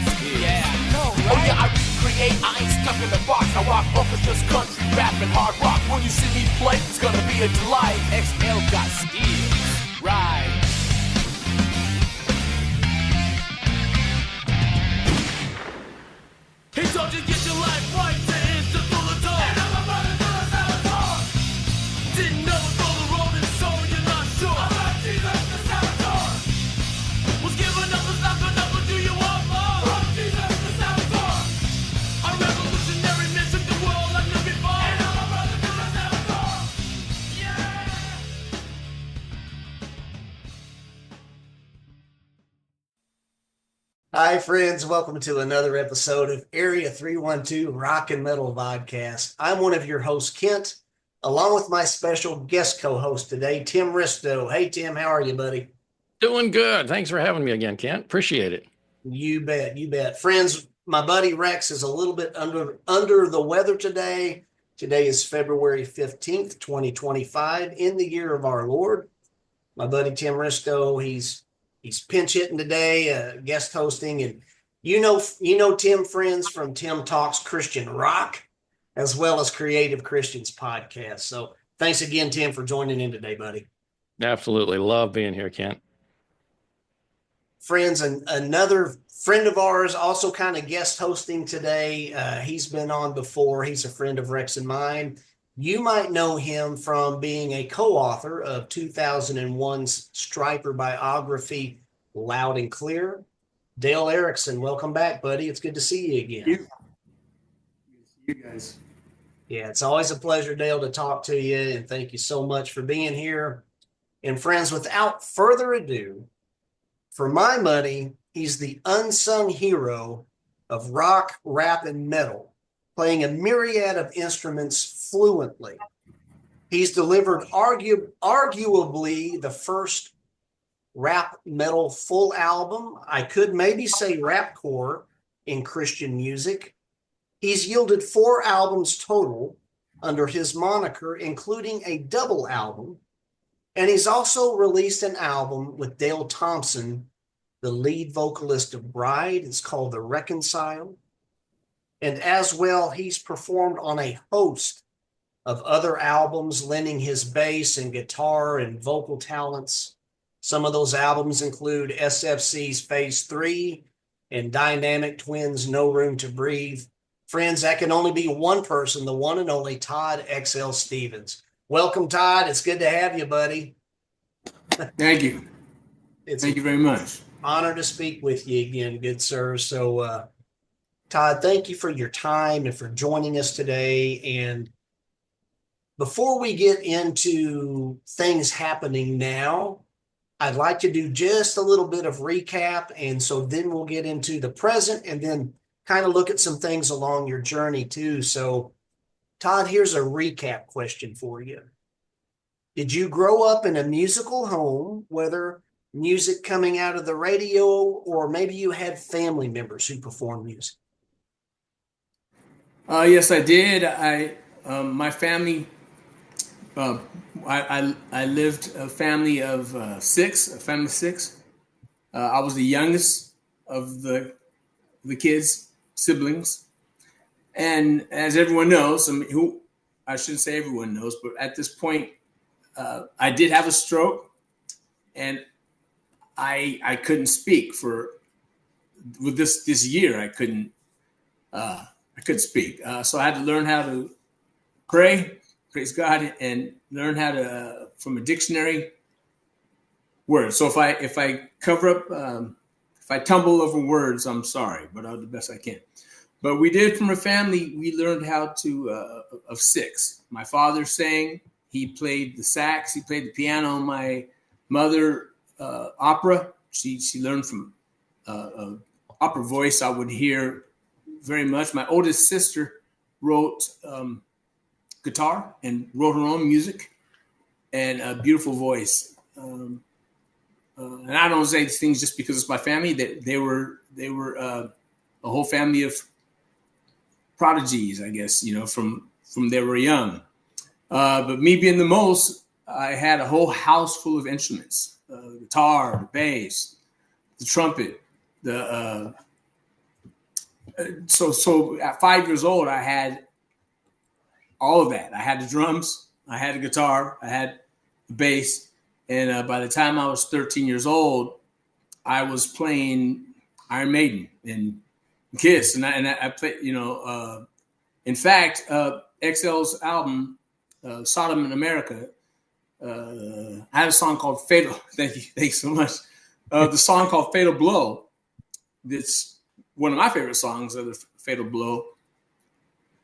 got skills. Yeah, no, right? Oh yeah, I recreate, I ain't stuck in the box. I rock orchestras, country, rap, and hard rock. When you see me play, it's gonna be a delight. XL got skills, right? He told you get your life right to answer through the door. And I'm about to do a Salvatore. Didn't know it for the rolling soul, you're not sure. I'm like Jesus the Salvatore. Was given up, was not gonna but do you want more? From Jesus the Salvatore. A revolutionary man took the world like never before. And I'm about to do a Salvatore. Yeah. Hi, friends. Welcome to another episode of Area 312 Rock and Metal Vodcast. I'm one of your hosts, Kent, along with my special guest co-host today, Tim Ristow. Hey, Tim, how are you, buddy? Doing good. Thanks for having me again, Kent. Appreciate it. You bet, you bet. Friends, my buddy Rex is a little bit under the weather today. Today is February 15th, 2025, in the year of our Lord. My buddy Tim Ristow, he's pinch hitting today, guest hosting, and you know Tim, friends, from Tim Talks Christian Rock, as well as Creative Christians podcast. So thanks again, Tim, for joining in today, buddy. Absolutely. Love being here, Kent. Friends, and another friend of ours also kind of guest hosting today. He's been on before. He's a friend of Rex and mine. You might know him from being a co-author of 2001's Stryper biography, Loud and Clear. Dale Erickson, welcome back, buddy. It's good to see you again. Thank you. You guys. Yeah, it's always a pleasure, Dale, to talk to you, and thank you so much for being here. And friends, without further ado, for my money, he's the unsung hero of rock, rap, and metal, playing a myriad of instruments fluently. He's delivered arguably the first rap metal full album. I could maybe say rapcore in Christian music. He's yielded 4 albums total under his moniker, including a double album. And he's also released an album with Dale Thompson, the lead vocalist of Bride. It's called the Reconciled. And as well, he's performed on a host of other albums, lending his bass and guitar and vocal talents. Some of those albums include SFC's Phase 3 and Dynamic Twins' No Room to Breathe. Friends, that can only be one person, the one and only Todd XL Stevens. Welcome, Todd. It's good to have you, buddy. Thank you. Thank you very much. Honor to speak with you again, good sir. So, Todd, thank you for your time and for joining us today. And before we get into things happening now, I'd like to do just a little bit of recap. And so then we'll get into the present and then kind of look at some things along your journey too. So, Todd, here's a recap question for you. Did you grow up in a musical home, whether music coming out of the radio or maybe you had family members who performed music? Yes, I did. My family, I lived a family of 6. I was the youngest of the kids, siblings. And as everyone knows, I shouldn't say everyone knows, but at this point, I did have a stroke, and I couldn't speak with this year. I couldn't speak. So I had to learn how to pray, praise God, and learn how to, from a dictionary, words. So if I cover up, if I tumble over words, I'm sorry, but I'll do the best I can. But we did, from a family, we learned how to, of 6. My father sang, he played the sax, he played the piano. My mother, opera, she learned from opera voice. I would hear very much. My oldest sister wrote guitar and wrote her own music, and a beautiful voice. And I don't say these things just because it's my family. They were a whole family of prodigies, I guess, from they were young. But me being the most, I had a whole house full of instruments: guitar, the bass, the trumpet, the So at 5 years old, I had all of that. I had the drums, I had the guitar, I had the bass, and by the time I was 13 years old, I was playing Iron Maiden and Kiss, and I played. In fact, XL's album, Sodom in America. I had a song called Fatal. Thank you so much. The song called Fatal Blow. That's one of my favorite songs of the Fatal Blow.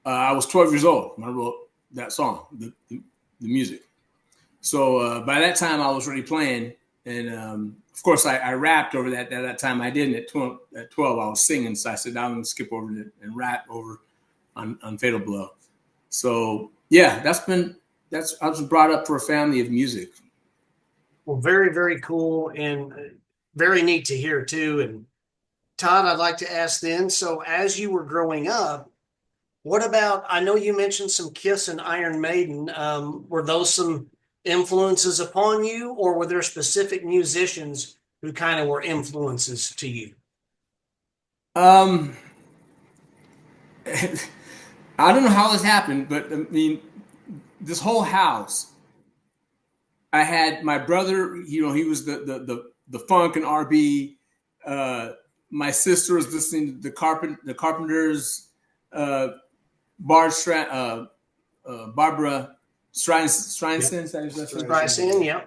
I was 12 years old when I wrote that song, the music. So by that time, I was already playing. And of course, I rapped over that. At that time, I didn't. At 12, I was singing. So I said, I'm going to skip over it and rap over on Fatal Blow. So, yeah, I was brought up for a family of music. Well, very, very cool and very neat to hear, too. And Todd, I'd like to ask then, so as you were growing up, what about, I know you mentioned some Kiss and Iron Maiden. Were those some influences upon you, or were there specific musicians who kind of were influences to you? I don't know how this happened, but I mean, this whole house, I had my brother, he was the funk and R&B. My sister was listening to the Carpenters, Barbara Streisand. Streisand, yeah.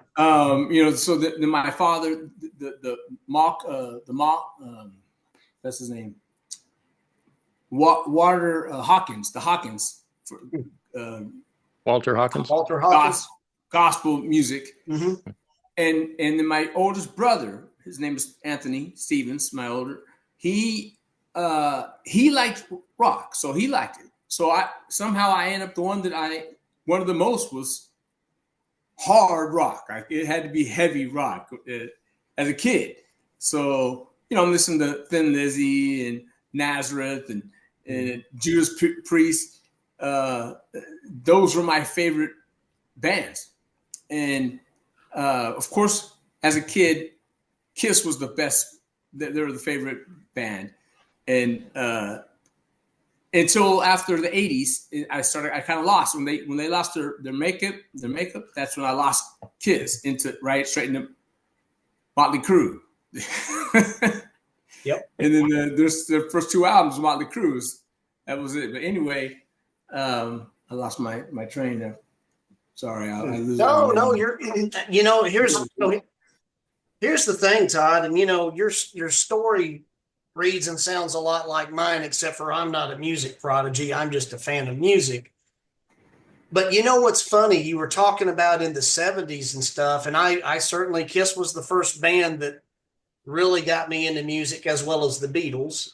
So my father, the Mock, that's his name, Hawkins, Walter Hawkins. Walter Hawkins. Gospel music. Mm-hmm. And then my oldest brother, his name is Anthony Stevens, my older, he liked rock, so he liked it. So I ended up the one that I wanted the most was hard rock. It had to be heavy rock as a kid. So, I'm listening to Thin Lizzy and Nazareth and Judas Priest. Those were my favorite bands. And of course, as a kid, Kiss was the best. They were the favorite band. And until after the 80s, I kind of lost when they lost their makeup. That's when I lost Kiss straight into Motley Crue. Yep. And then there's the first two albums, Motley Crue. That was it. But anyway, I lost my train there. Sorry, I lose. No, here's the thing, Todd, and your story reads and sounds a lot like mine, except for I'm not a music prodigy. I'm just a fan of music. But what's funny? You were talking about in the 70s and stuff, and I certainly, Kiss was the first band that really got me into music, as well as the Beatles.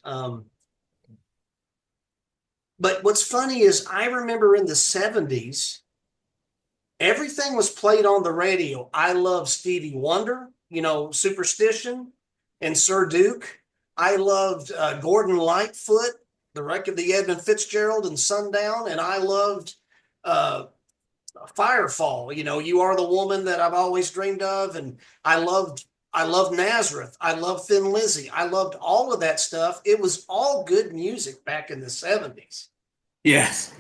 But what's funny is I remember in the 70s, everything was played on the radio. I love Stevie Wonder, Superstition, and Sir Duke. I loved Gordon Lightfoot, the wreck of the Edmund Fitzgerald, and Sundown. And I loved Firefall. You Are the Woman That I've Always Dreamed Of. And I loved Nazareth. I loved Thin Lizzy. I loved all of that stuff. It was all good music back in the 70s. Yes.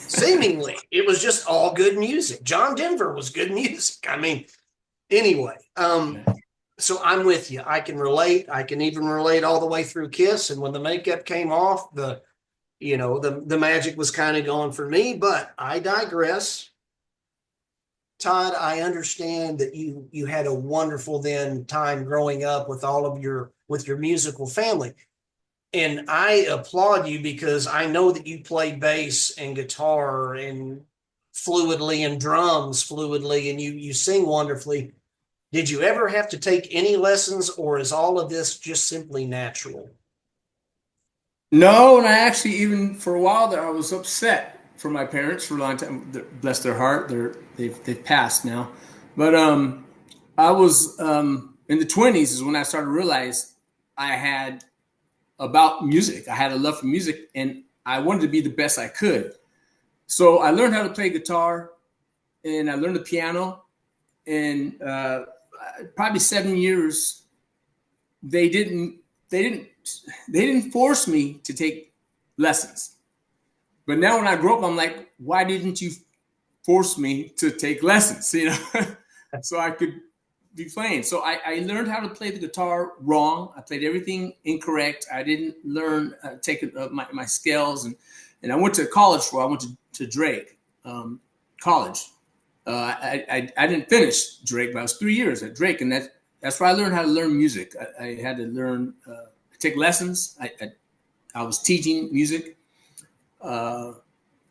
Seemingly, it was just all good music. John Denver was good music. I mean, anyway, so I'm with you. I can relate. I can even relate all the way through Kiss. And when the makeup came off, the magic was kind of gone for me, but I digress. Todd, I understand that you had a wonderful time growing up with with your musical family. And I applaud you because I know that you play bass and guitar and fluidly and drums fluidly, and you sing wonderfully. Did you ever have to take any lessons, or is all of this just simply natural? No, and I actually, even for a while there, I was upset for my parents for a long time. Bless their heart, they've passed now. But I was in the 20s is when I started to realize I had about music. I had a love for music, and I wanted to be the best I could. So I learned how to play guitar, and I learned the piano. And probably 7 years, they didn't force me to take lessons. But now when I grow up, I'm like, why didn't you force me to take lessons? You know, so I could be playing. So I learned how to play the guitar wrong. I played everything incorrect. I didn't learn take my scales, and I went to college I went to Drake college. I didn't finish Drake, but I was 3 years at Drake, and that's where I learned how to learn music. I had to learn take lessons. I was teaching music. I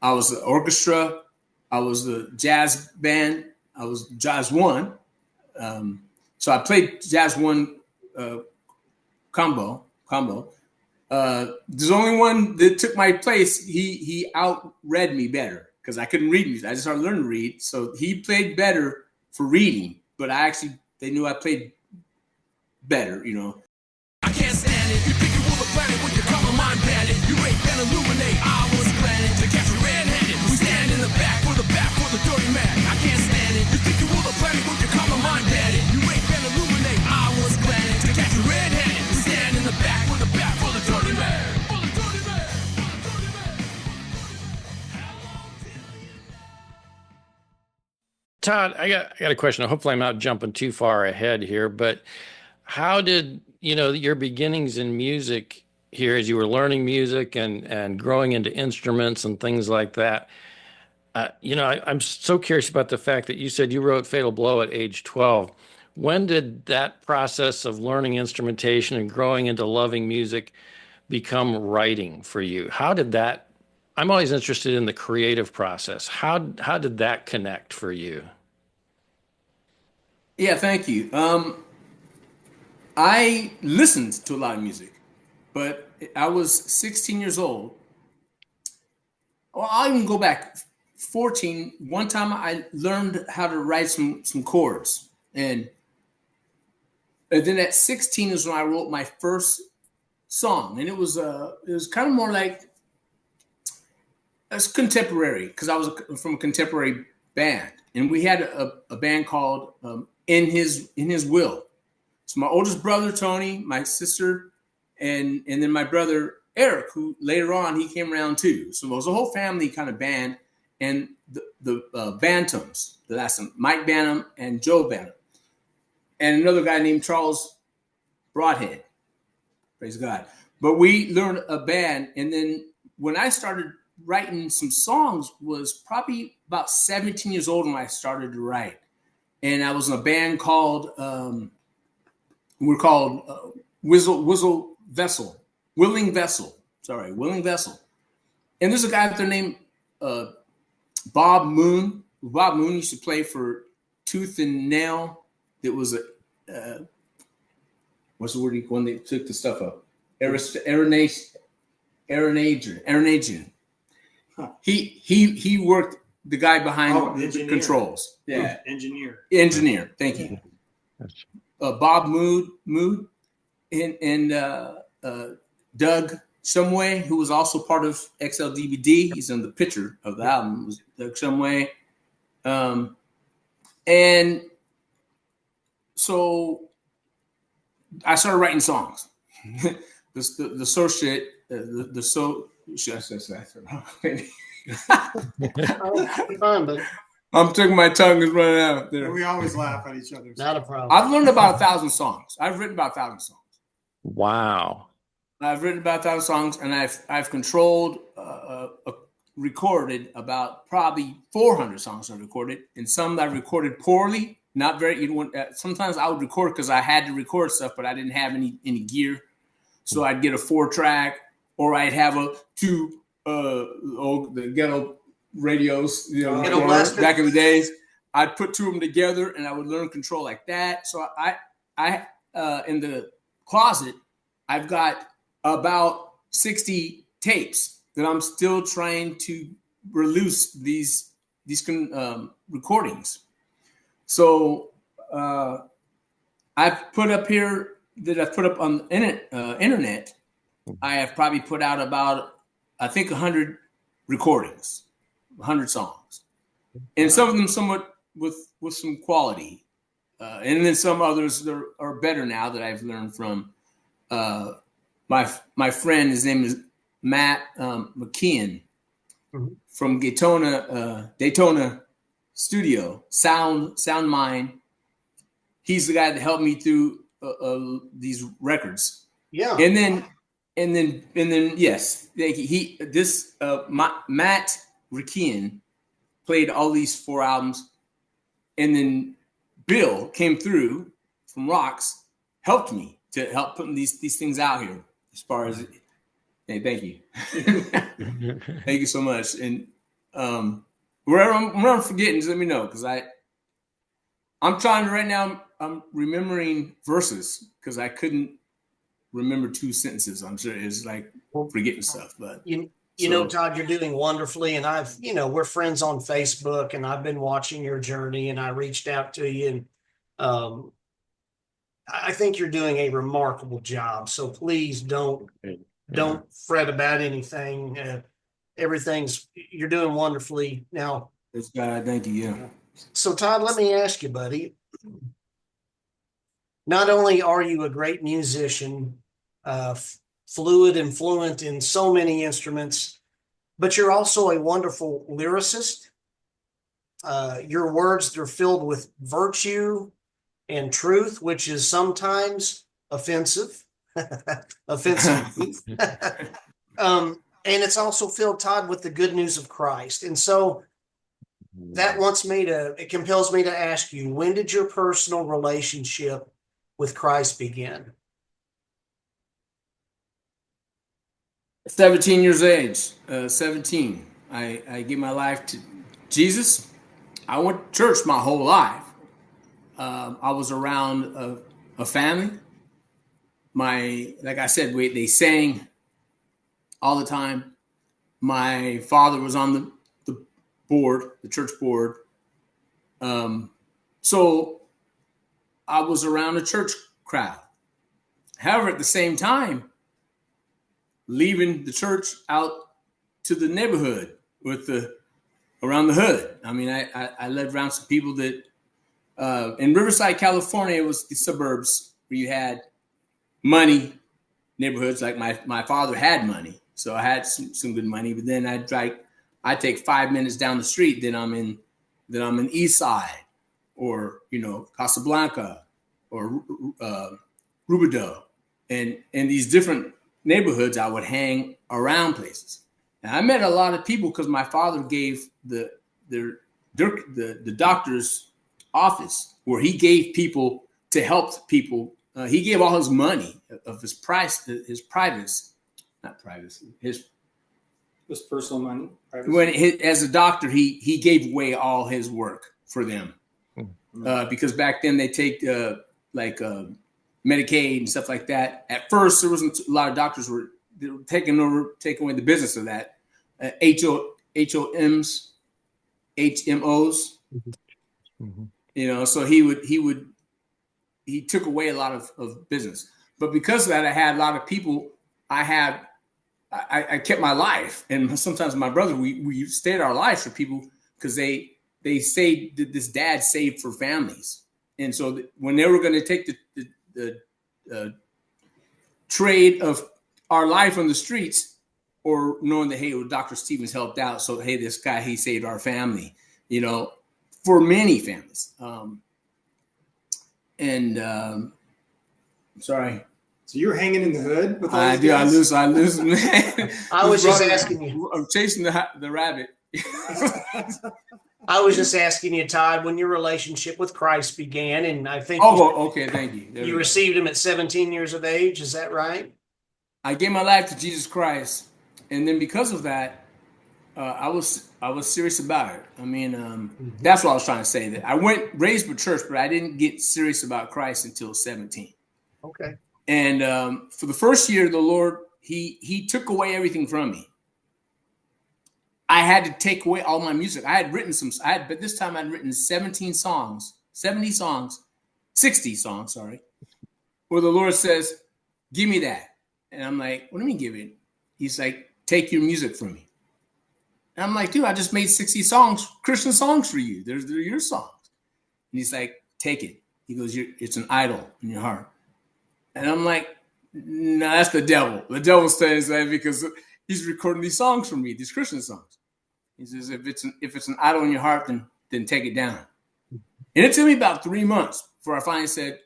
was the orchestra. I was the jazz band. I was jazz one. So I played jazz one combo. There's only one that took my place. He outread me better because I couldn't read music. I just started learning to read. So he played better for reading, but they knew I played better, you know. I can't stand it. You think you rule the planet with your color mind bandit. You rape and illuminate. I was planning to catch you red-handed. We stand in the back for the dirty man. I can't stand it. You think you rule the planet with your color mind bandit. You rape and illuminate. I was planning to catch you red-handed. We stand in the back for the dirty man. For the dirty man. For the dirty man. Todd, I got a question. Hopefully I'm not jumping too far ahead here, but how did, your beginnings in music here as you were learning music and growing into instruments and things like that? I'm so curious about the fact that you said you wrote Fatal Blow at age 12. When did that process of learning instrumentation and growing into loving music become writing for you? How did that, I'm always interested in the creative process. How did that connect for you? Yeah, thank you. I listened to a lot of music, but I was 16 years old. Well, I'll even go back 14. One time I learned how to write some chords. And then at 16 is when I wrote my first song. And it was kind of more like, it's contemporary, because I was from a contemporary band. And we had a band called In His Will. So my oldest brother, Tony, my sister, and then my brother, Eric, who later on, he came around too. So it was a whole family kind of band. And the Bantams, the last one, Mike Bantam and Joe Bantam. And another guy named Charles Broadhead. Praise God. But we learned a band. And then when I started writing some songs was probably about 17 years old when I started to write. And I was in a band called... we're called Willing Vessel. And there's a guy out there named Bob Moon. Bob Moon used to play for Tooth and Nail. It was what's the word when they took the stuff up? Aeronation. Huh. He worked the guy behind the controls. Yeah, engineer. Thank you. Bob Mood and Doug Shumway, who was also part of XL DBD. He's on the picture of the album. It was Doug Shumway. And so I started writing songs. the so shit, the so should I say that? I'm taking my tongue is running out there. We always laugh at each other. Not a problem. I've learned about 1,000 songs. I've written about 1,000 songs. Wow. I've written about 1,000 songs, and I've controlled, recorded about probably 400 songs I recorded, and some that I recorded poorly. Not very. Sometimes I would record because I had to record stuff, but I didn't have any gear, so I'd get a 4-track, or I'd have the ghetto radios, back in the days. I'd put two of them together and I would learn control like that. So I in the closet, I've got about 60 tapes that I'm still trying to release these recordings. So I've put up here that I've put up on the internet. I have probably put out about, I think, 100 recordings. 100 songs, and some of them somewhat with some quality, and then some others that are better now that I've learned from my friend. His name is Matt McKeon Mhm. from Daytona Studio, Sound Mind. He's the guy that helped me through these records. Yeah. And then, yes, Matt McKeon played all these 4 albums, and then Bill came through from Rocks, helped me to help putting these things out here. As far as, hey, thank you, thank you so much. And wherever I'm forgetting, just let me know, because I'm trying to right now. I'm remembering verses because I couldn't remember 2 sentences. I'm sure it's like forgetting stuff, but You know, Todd, you're doing wonderfully. And we're friends on Facebook, and I've been watching your journey, and I reached out to you, and I think you're doing a remarkable job. So please don't fret about anything. You're doing wonderfully. Now, it's God, thank you. Yeah. So Todd, let me ask you, buddy. Not only are you a great musician, fluid and fluent in so many instruments, but you're also a wonderful lyricist. Your words, they're filled with virtue and truth, which is sometimes offensive. And it's also filled, Todd, with the good news of Christ. And so it compels me to ask you, when did your personal relationship with Christ begin? 17 years of age, 17. I gave my life to Jesus. I went to church my whole life. I was around a family. Like I said, they sang all the time. My father was on the board, the church board. So I was around a church crowd. However, at the same time, leaving the church out to the neighborhood around the hood. I mean, I lived around some people that in Riverside, California, it was the suburbs where you had money neighborhoods. Like my father had money, so I had some good money. But then I take 5 minutes down the street, then I'm in East Side, or Casablanca, or Rubidoux, and in these different neighborhoods, I would hang around places. And I met a lot of people because my father gave the doctor's office where he gave people to help people. He gave all his money of his personal money. As a doctor, he gave away all his work for them because back then they take Medicaid and stuff like that. At first, there wasn't a lot of doctors were taking away the business of that. HMOs, Mm-hmm. So he took away a lot of business. But because of that, I had a lot of people. I kept my life, and sometimes my brother, we stayed our lives for people because they saved. This dad saved for families, and so when they were going to take the trade of our life on the streets, or knowing that, hey, Dr. Stevens helped out, so hey, this guy, he saved our family, for many families. Sorry. So you're hanging in the hood with all I these do. guys? I lose. Man. I was just asking you. I'm chasing the rabbit. I was just asking you, Todd, when your relationship with Christ began, and I think okay, thank you. You received him at 17 years of age. Is that right? I gave my life to Jesus Christ, and then because of that, I was serious about it. I mean, that's what I was trying to say. That I raised with church, but I didn't get serious about Christ until 17. Okay. And for the first year, the Lord, he took away everything from me. I had to take away all my music. But this time I'd written 60 songs, sorry, where the Lord says, give me that. And I'm like, what do you mean give it? He's like, take your music from me. And I'm like, dude, I just made 60 songs, Christian songs for you. They're your songs. And he's like, take it. He goes, it's an idol in your heart. And I'm like, no, that's the devil. The devil says that because he's recording these songs for me, these Christian songs. He says, if it's an idol in your heart, then take it down. And it took me about 3 months before I finally said,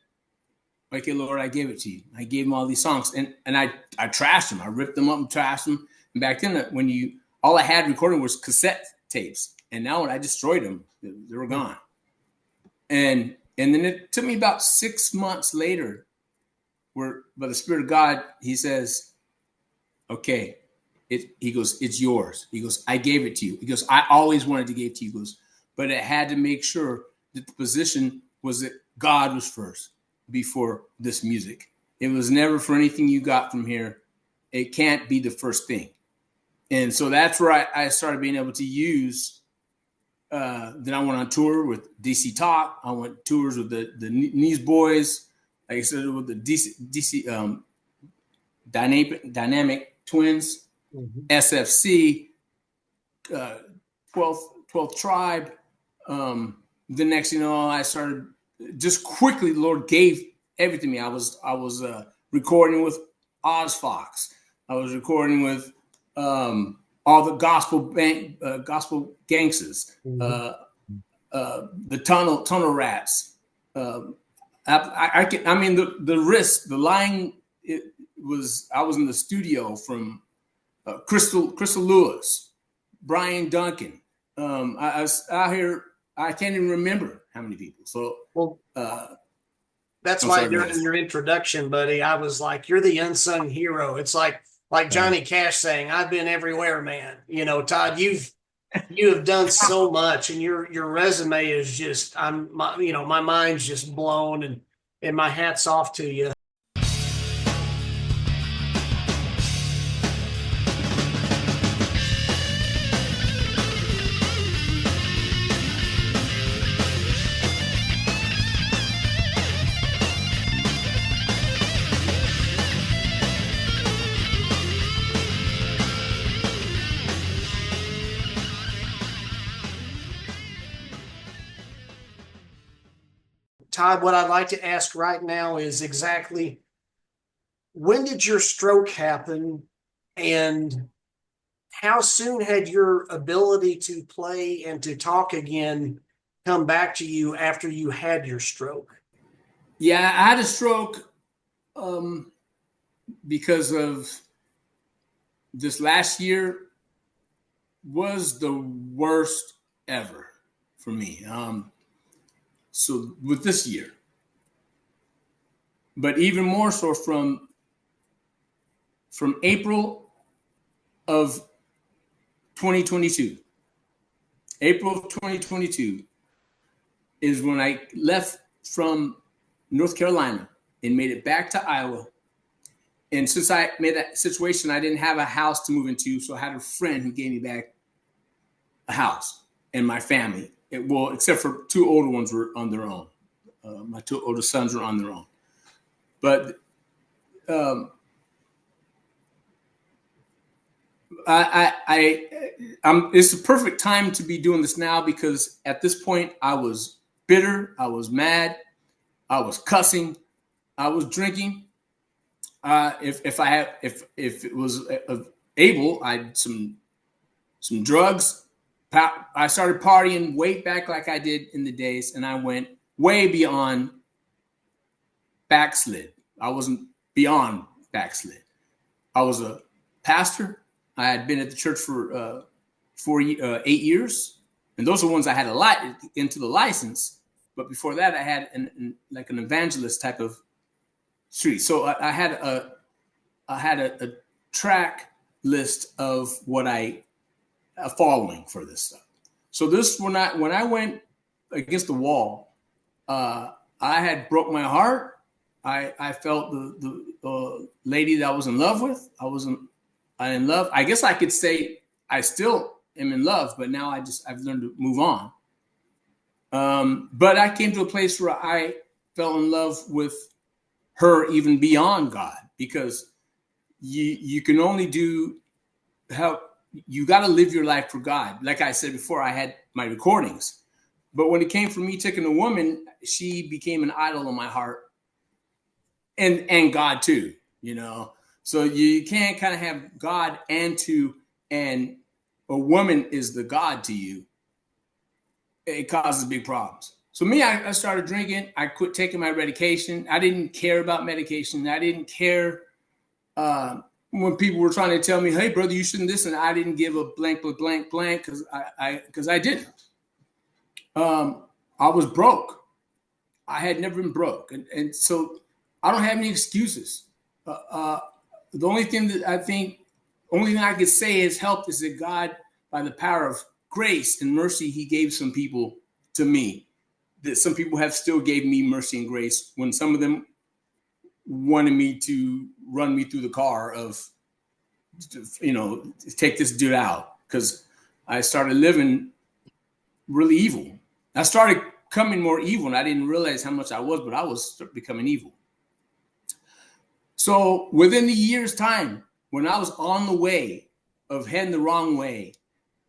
okay, Lord, I gave it to you. I gave him all these songs, and I trashed them. I ripped them up and trashed them. And back then, all I had recording was cassette tapes, and now when I destroyed them, they were gone. And then it took me about 6 months later, where by the Spirit of God, he says, okay, he goes, it's yours. He goes, I gave it to you. He goes, I always wanted to give it to you. He goes, but it had to make sure that the position was that God was first before this music. It was never for anything you got from here. It can't be the first thing. And so that's where I started being able to use. Then I went on tour with DC Talk. I went tours with the Knees Boys. Like I said, with the DC Dynamic Twins, SFC, 12th Tribe. The next thing you know, I started just quickly. The Lord gave everything to me. I was recording with Oz Fox. I was recording with all the gospel gangsters, the tunnel rats. I mean the risk, the lying. I was in the studio from Crystal Lewis, Brian Duncan. I was out here. I can't even remember how many people. So that's why during your introduction, buddy, I was like, "You're the unsung hero." It's like Johnny Cash saying, "I've been everywhere, man." You know, Todd, you have done so much, and your resume is just my mind's just blown, and my hat's off to you. Todd, what I'd like to ask right now is exactly when did your stroke happen, and how soon had your ability to play and to talk again come back to you after you had your stroke? Yeah, I had a stroke because of this last year was the worst ever for me. So with this year, but even more so from April of 2022. April of 2022 is when I left from North Carolina and made it back to Iowa. And since I made that situation, I didn't have a house to move into. So I had a friend who gave me back a house and my family. Except for 2 older ones were on their own. My 2 older sons were on their own. But it's the perfect time to be doing this now, because at this point I was bitter, I was mad, I was cussing, I was drinking. If it was able, I had some drugs. I started partying way back like I did in the days, and I went way beyond backslid. I wasn't beyond backslid. I was a pastor. I had been at the church for 8 years, and those are the ones I had into the license. But before that, I had an evangelist type of street. So I had a track list of what a following for this stuff. So this, when I went against the wall, I had broke my heart. I felt the lady that I was in love with. I'm in love. I guess I could say I still am in love, but now I've learned to move on. But I came to a place where I fell in love with her even beyond God, because you can only you got to live your life for God. Like I said before, I had my recordings, but when it came from me taking a woman, she became an idol in my heart, and God too, you know. So you can't kind of have God and a woman is the God to you. It causes big problems. So me, I started drinking. I quit taking my medication. I didn't care about medication. I didn't care when people were trying to tell me, hey, brother, you shouldn't listen. I didn't give a blank because I didn't. I was broke. I had never been broke. And so I don't have any excuses. The only thing I could say has helped is that God, by the power of grace and mercy, he gave some people to me. That some people have still gave me mercy and grace when some of them wanted me to run me through the car of, take this dude out, because I started living really evil. I started becoming more evil, and I didn't realize how much I was, but I was becoming evil. So within the year's time, when I was on the way of heading the wrong way,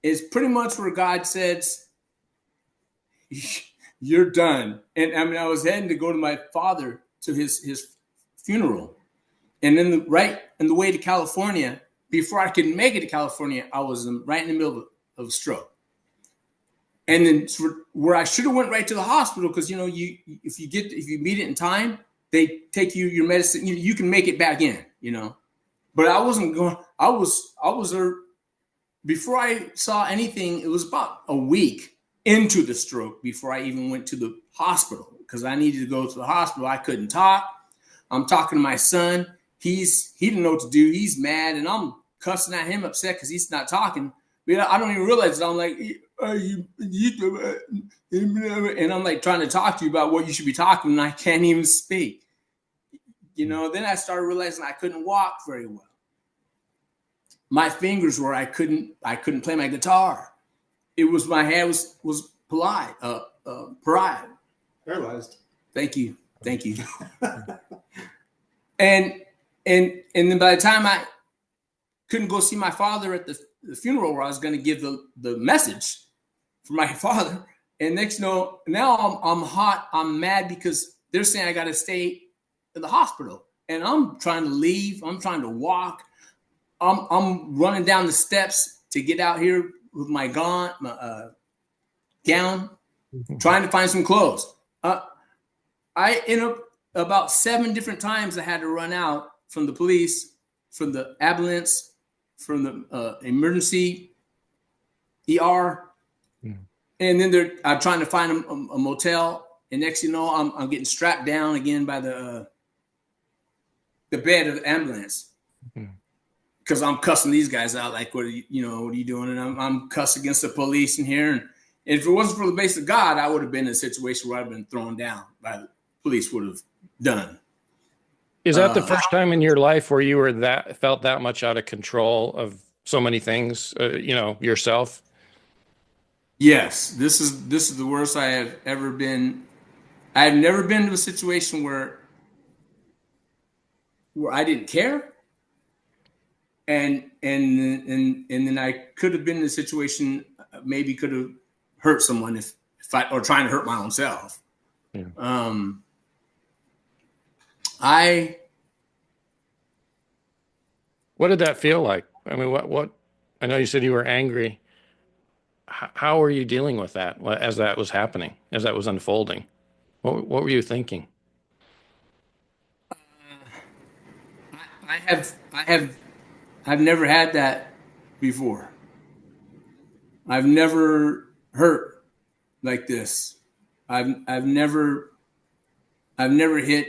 is pretty much where God says, you're done. And I mean, I was heading to go to my father to his funeral. And then right in the way to California, before I could make it to California, I was right in the middle of a stroke. And then where I should have went right to the hospital, because if you meet it in time, they take you your medicine. You can make it back in, But I wasn't going. I was there before I saw anything. It was about a week into the stroke before I even went to the hospital, because I needed to go to the hospital. I couldn't talk. I'm talking to my son. He didn't know what to do. He's mad, and I'm cussing at him, upset because he's not talking. But I don't even realize it. I'm like, and I'm like trying to talk to you about what you should be talking, and I can't even speak. Then I started realizing I couldn't walk very well. My fingers were, I couldn't play my guitar. It was, my hand was Paralyzed. Thank you. And then by the time I couldn't go see my father at the funeral where I was going to give the message for my father, and next now I'm hot, I'm mad because they're saying I got to stay in the hospital, and I'm trying to leave, I'm trying to walk, I'm running down the steps to get out here with my gown, trying to find some clothes. I ended up about 7 different times I had to run out from the police, from the ambulance, from the emergency ER. And then I'm trying to find a motel. And next thing you know, I'm getting strapped down again by the bed of the ambulance. Because I'm cussing these guys out, like, what are you doing? And I'm cussing against the police in here. And if it wasn't for the grace of God, I would have been in a situation where I'd been thrown down by the police would have done. Is that the first time in your life where you were felt that much out of control of so many things, yourself? Yes, this is the worst I have ever been. I have never been to a situation where I didn't care, and then I could have been in a situation, maybe could have hurt someone if or trying to hurt my own self. Yeah. What did that feel like? I mean, what? I know you said you were angry. How were you dealing with that as that was happening, as that was unfolding? What were you thinking? I've never had that before. I've never hurt like this. I've never hit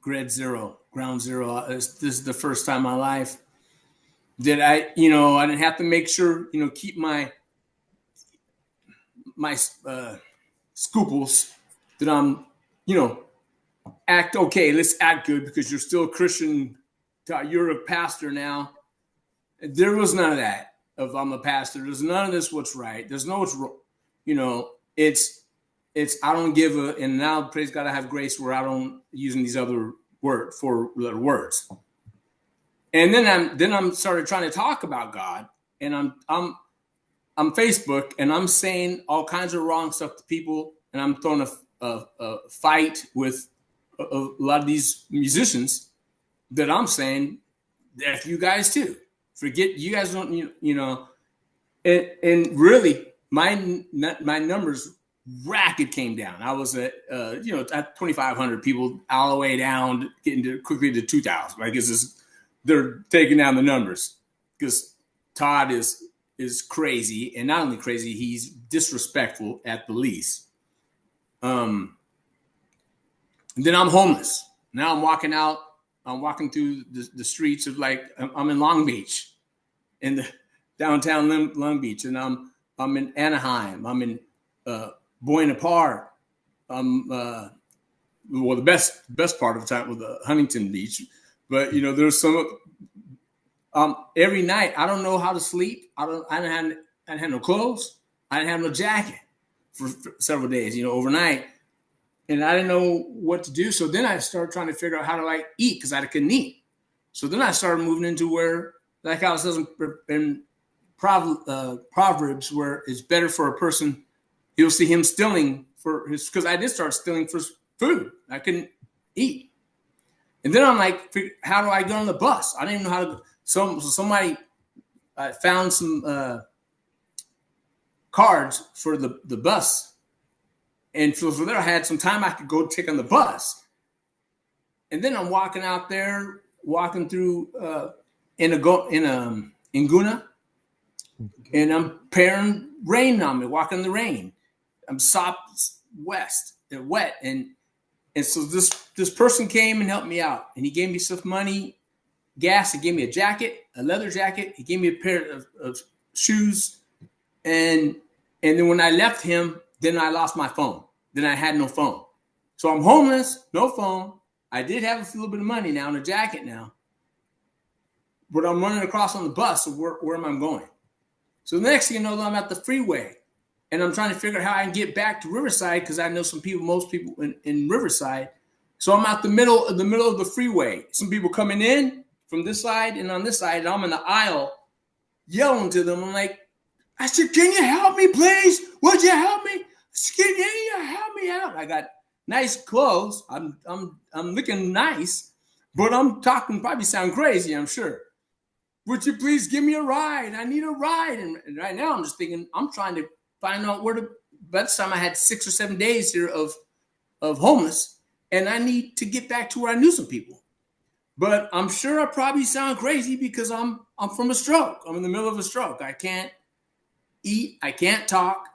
ground zero. This is the first time in my life that I didn't have to make sure, keep my scruples that I'm, act okay. Let's act good because you're still a Christian. You're a pastor now. There was none of that. If I'm a pastor, there's none of this. What's right? There's no what's wrong. It's I don't give a, and now praise God I have grace where I don't using these other words. And then I'm started trying to talk about God, and I'm Facebook, and I'm saying all kinds of wrong stuff to people, and I'm throwing a fight with a lot of these musicians that I'm saying, F you guys too. Forget you guys don't, you know, and really my numbers racket came down. I was at, at 2,500 people all the way down, getting quickly to 2,000. I guess they're taking down the numbers because Todd is crazy, and not only crazy, he's disrespectful at the least. And then I'm homeless. Now I'm walking out. I'm walking through the streets of I'm in Long Beach, in the downtown Long Beach, and I'm in Anaheim. I'm in Buena Park. The best part of the time was Huntington Beach, but there's some. Every night I don't know how to sleep. I didn't have no clothes. I didn't have no jacket for several days. Overnight. And I didn't know what to do. So then I started trying to figure out how do I eat because I couldn't eat. So then I started moving into where, like I was saying in Proverbs, where it's better for a person, you'll see him stealing because I did start stealing for food. I couldn't eat. And then I'm like, how do I get on the bus? I didn't even know how to. So somebody found some cards for the bus. And so there I had some time I could go take on the bus. And then I'm walking out there, walking through in Guna, and I'm pairing rain on me, walking in the rain. I'm sopped wet. And so this person came and helped me out. And he gave me some money, gas. He gave me a jacket, a leather jacket. He gave me a pair of shoes. And then when I left him, then I lost my phone. Then I had no phone. So I'm homeless, no phone. I did have a little bit of money now and a jacket now. But I'm running across on the bus. So where am I going? So the next thing you know, I'm at the freeway. And I'm trying to figure out how I can get back to Riverside because I know most people in Riverside. So I'm out the middle of the freeway. Some people coming in from this side and on this side. And I'm in the aisle yelling to them. I'm like, I said, can you help me, please? Would you help me? I said, can you help me out? I got nice clothes. I'm looking nice, but I'm talking, probably sound crazy, I'm sure. Would you please give me a ride? I need a ride. And right now I'm just thinking, I'm trying to find out where to, by this time I had 6 or 7 days here of homeless, and I need to get back to where I knew some people. But I'm sure I probably sound crazy because I'm from a stroke. I'm in the middle of a stroke. I can't eat, I can't talk.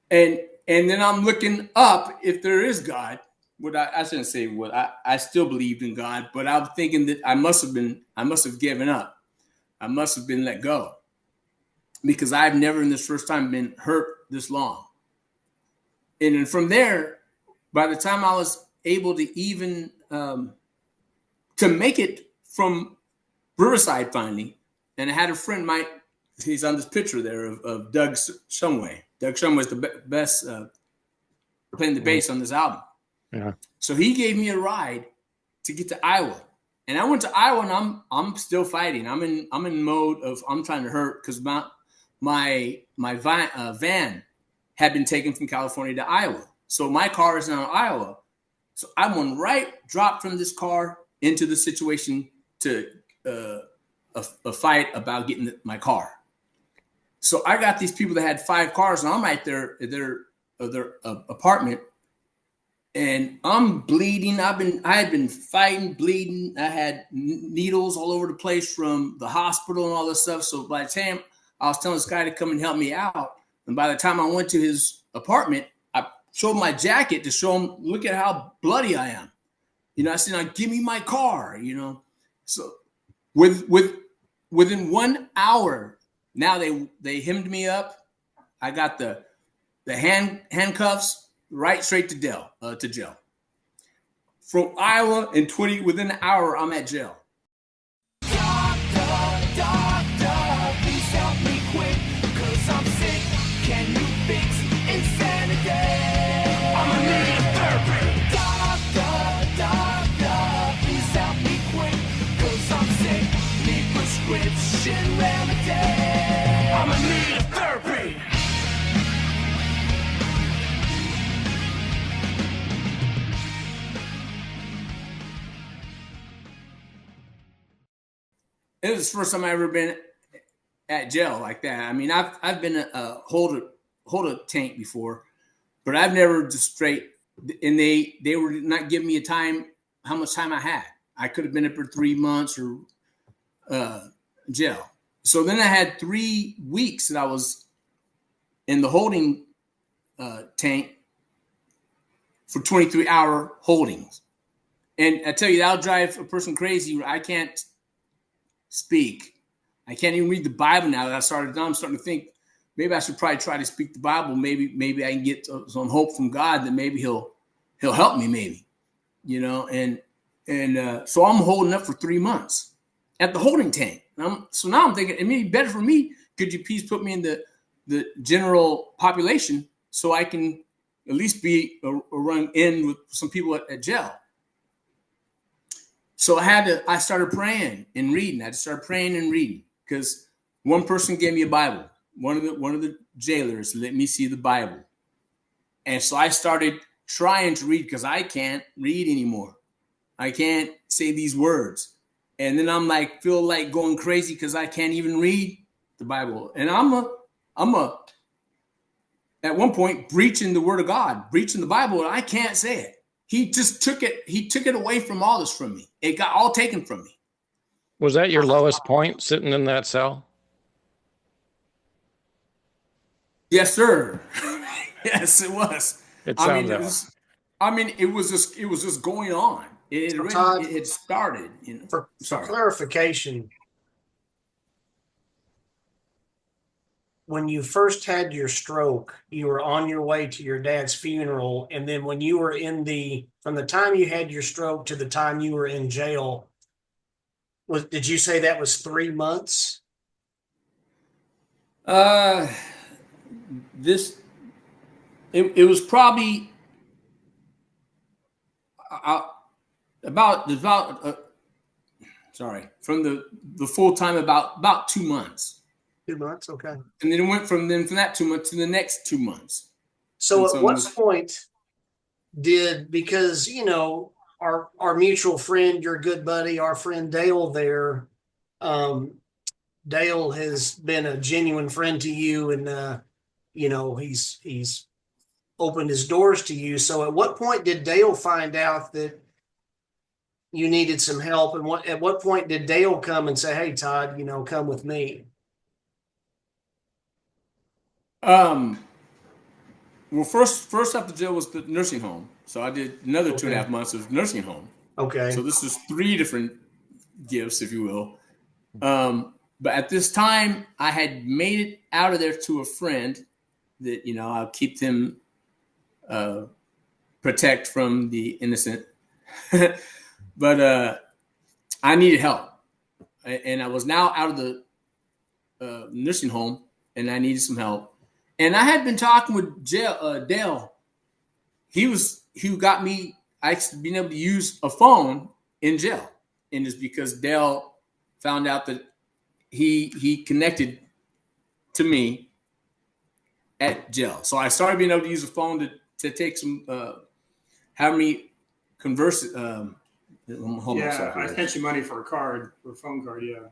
And then I'm looking up if there is God. I shouldn't say what I still believed in God, but I'm thinking that I must have given up. I must have been let go. Because I've never in this first time been hurt this long. And then from there, by the time I was able to even to make it from Riverside finally, and I had a friend, he's on this picture there of Doug Shumway. Doug Shumway is the best playing the bass on this album. Yeah. So he gave me a ride to get to Iowa, and I went to Iowa, and I'm still fighting. I'm in mode of I'm trying to hurt because my van had been taken from California to Iowa, so my car is now in Iowa. So I dropped from this car into the situation to a fight about getting my car. So I got these people that had 5 cars, and I'm right there at their apartment, and I'm bleeding. I had been fighting, bleeding. I had needles all over the place from the hospital and all this stuff. So by the time I was telling this guy to come and help me out, and by the time I went to his apartment, I showed my jacket to show him, look at how bloody I am. I said, now give me my car. So within 1 hour. Now they hemmed me up. I got the handcuffs right straight to jail. From Iowa within an hour, I'm at jail. Doctor, please help me quick, 'cause I'm sick. Can you fix insanity? I'ma need therapy. Doctor, please help me quick, 'cause I'm sick. Need prescription remedy. I'ma need therapy. It was the first time I ever been at jail like that. I mean, I've been a hold a tank before, but I've never just straight. And they were not giving me how much time I had. I could have been up for 3 months or jail. So then I had 3 weeks that I was in the holding tank for 23-hour holdings. And I tell you, that'll drive a person crazy. I can't speak. I can't even read the Bible now. I'm starting to think maybe I should probably try to speak the Bible. Maybe I can get some hope from God that maybe he'll help me, maybe, you know. And so I'm holding up for 3 months at the holding tank. So now I'm thinking, it may be better for me. Could you please put me in the general population so I can at least be a run in with some people at jail? So I started praying and reading. I just started praying and reading because one person gave me a Bible. One of the jailers let me see the Bible. And so I started trying to read because I can't read anymore. I can't say these words. And then I'm like, feel like going crazy because I can't even read the Bible. And I'm at one point breaching the word of God, breaching the Bible, and I can't say it. He just took it away from all this from me. It got all taken from me. Was that your lowest point, sitting in that cell? Yes, sir. Yes, it was. It sounds it was just going on. It had started. You know. For clarification, when you first had your stroke, you were on your way to your dad's funeral, and then when you were from the time you had your stroke to the time you were in jail, did you say that was 3 months? It was probably from the full time about 2 months. 2 months, okay. And then it went from that 2 months to the next 2 months. So at what point because, you know, our mutual friend, your good buddy, our friend Dale there, Dale has been a genuine friend to you, and you know, he's opened his doors to you. So at what point did Dale find out that you needed some help, and at what point did Dale come and say, "Hey, Todd, you know, come with me"? Well, first after jail was the nursing home. So I did another 2.5 months of nursing home. Okay. So this was 3 different gifts, if you will. But at this time, I had made it out of there to a friend that, you know, I'll keep them protect from the innocent. But I needed help. And I was now out of the nursing home, and I needed some help. And I had been talking with Dale. He got me actually being able to use a phone in jail. And it's because Dale found out that he connected to me at jail. So I started being able to use a phone to take some, have me converse. I sent you money for a phone card, yeah.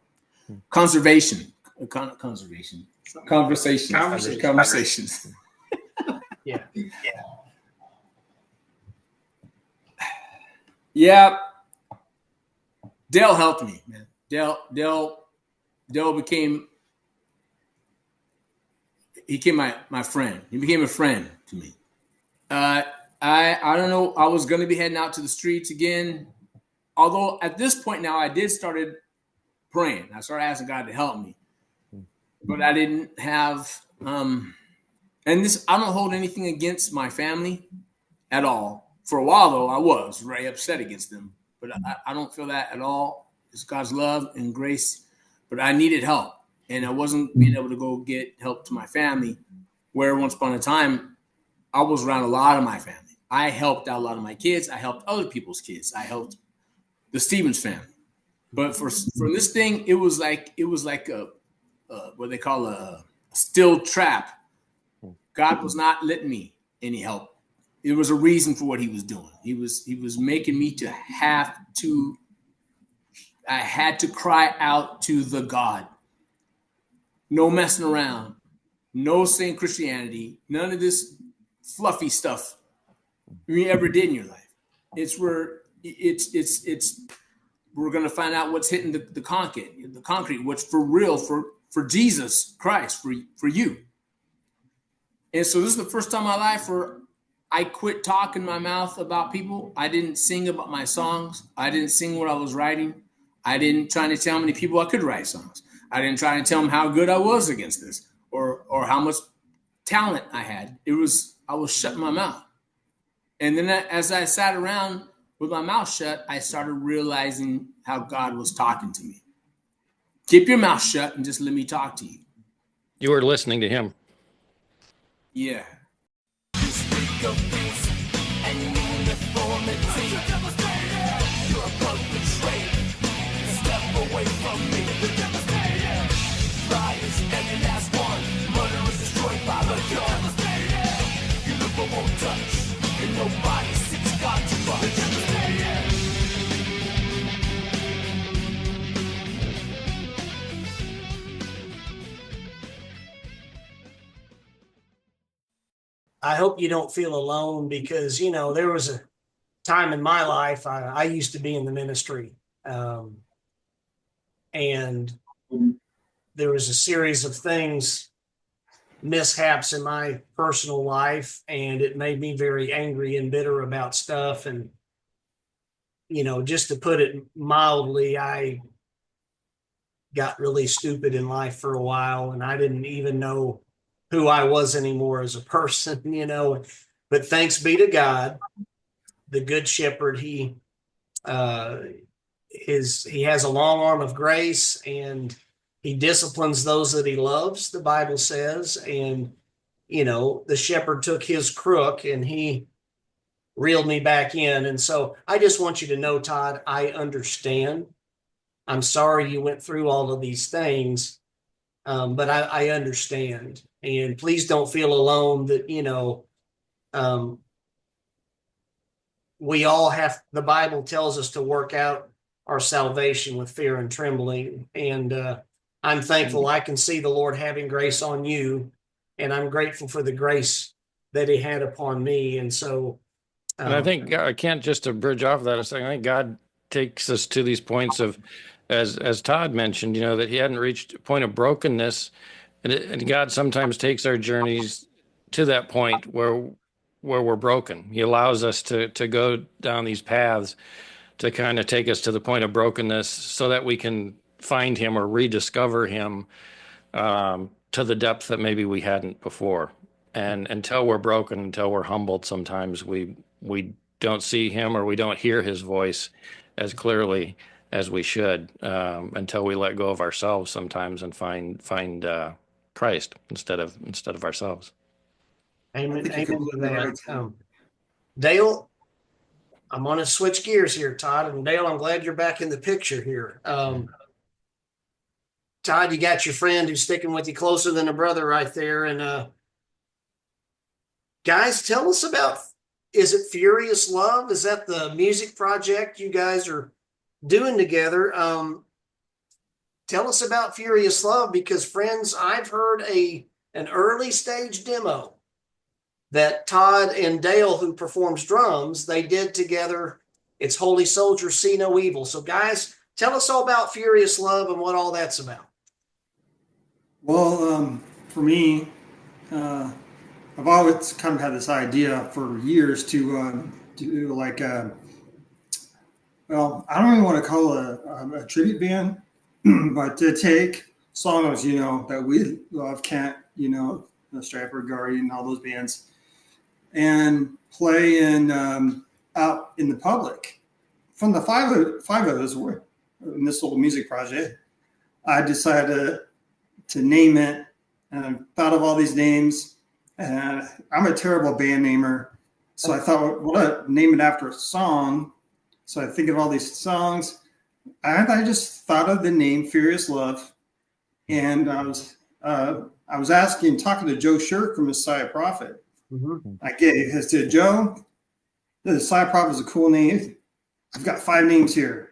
Conversations. Yeah. Yeah. Dale helped me, man. Dale became my friend. He became a friend to me. I don't know. I was going to be heading out to the streets again. Although at this point now, I did started praying. I started asking God to help me. But I didn't have, and this, I don't hold anything against my family at all. For a while, though, I was very upset against them. But I don't feel that at all. It's God's love and grace. But I needed help. And I wasn't being able to go get help to my family, where once upon a time, I was around a lot of my family. I helped out a lot of my kids. I helped other people's kids. I helped the Stevens family. But for this thing, it was like a what they call a steel trap. God was not letting me any help. There was a reason for what he was doing. He was making me to have to I had to cry out to the God. No messing around. No saying Christianity. None of this fluffy stuff you ever did in your life. It's where we're going to find out what's hitting the concrete, what's for real for Jesus Christ, for you. And so this is the first time in my life where I quit talking my mouth about people. I didn't sing about my songs. I didn't sing what I was writing. I didn't try to tell how many people I could write songs. I didn't try to tell them how good I was against this or how much talent I had. I was shutting my mouth. And then as I sat around with my mouth shut, I started realizing how God was talking to me. Keep your mouth shut and just let me talk to you. You were listening to him. Yeah. You speak of peace and uniformity. You're a bug betrayed. Step away from me. Liars, every last one. Murder is destroyed by the gun. You look but won't touch. And nobody seeks God to budge. I hope you don't feel alone because, you know, there was a time in my life, I used to be in the ministry. And there was a series of things, mishaps in my personal life, and it made me very angry and bitter about stuff. And, you know, just to put it mildly, I got really stupid in life for a while, and I didn't even know who I was anymore as a person, you know. But thanks be to God, the good shepherd. He has a long arm of grace, and he disciplines those that he loves, the Bible says. And, you know, the shepherd took his crook and he reeled me back in. And so I just want you to know, Todd, I understand. I'm sorry you went through all of these things, but I understand. And please don't feel alone that, you know, we all have, the Bible tells us to work out our salvation with fear and trembling. And I'm thankful I can see the Lord having grace on you. And I'm grateful for the grace that he had upon me. And so. And I think, I can't just to bridge off of that a second, I think God takes us to these points of, as Todd mentioned, you know, that he hadn't reached a point of brokenness. And God sometimes takes our journeys to that point where we're broken. He allows us to go down these paths to kind of take us to the point of brokenness so that we can find him or rediscover him to the depth that maybe we hadn't before. And until we're broken, until we're humbled, sometimes we don't see him or we don't hear his voice as clearly as we should, until we let go of ourselves sometimes and find Christ instead of ourselves. Amen. Amen to that. Dale, I'm going to switch gears here, Todd. And Dale, I'm glad you're back in the picture here. Todd, you got your friend who's sticking with you closer than a brother right there. And guys, tell us about, is it Furious Love? Is that the music project you guys are doing together? Tell us about Furious Love, because friends, I've heard an early stage demo that Todd and Dale, who performs drums, they did together. It's Holy Soldier, See No Evil. So guys, tell us all about Furious Love and what all that's about. Well, for me, I've always kind of had this idea for years to do like well, I don't even want to call it a tribute band, but to take songs, you know, that we love, Kent, you know, the Stryper, Guardian, all those bands, and play in out in the public. From the five of us were in this little music project, I decided to name it, and I thought of all these names. And I'm a terrible band namer, so I thought, well, name it after a song. So I think of all these songs. I just thought of the name Furious Love, and I was talking to Joe Shirk from Messiah Prophet. Mm-hmm. I said, Joe, the Messiah Prophet is a cool name. I've got 5 names here.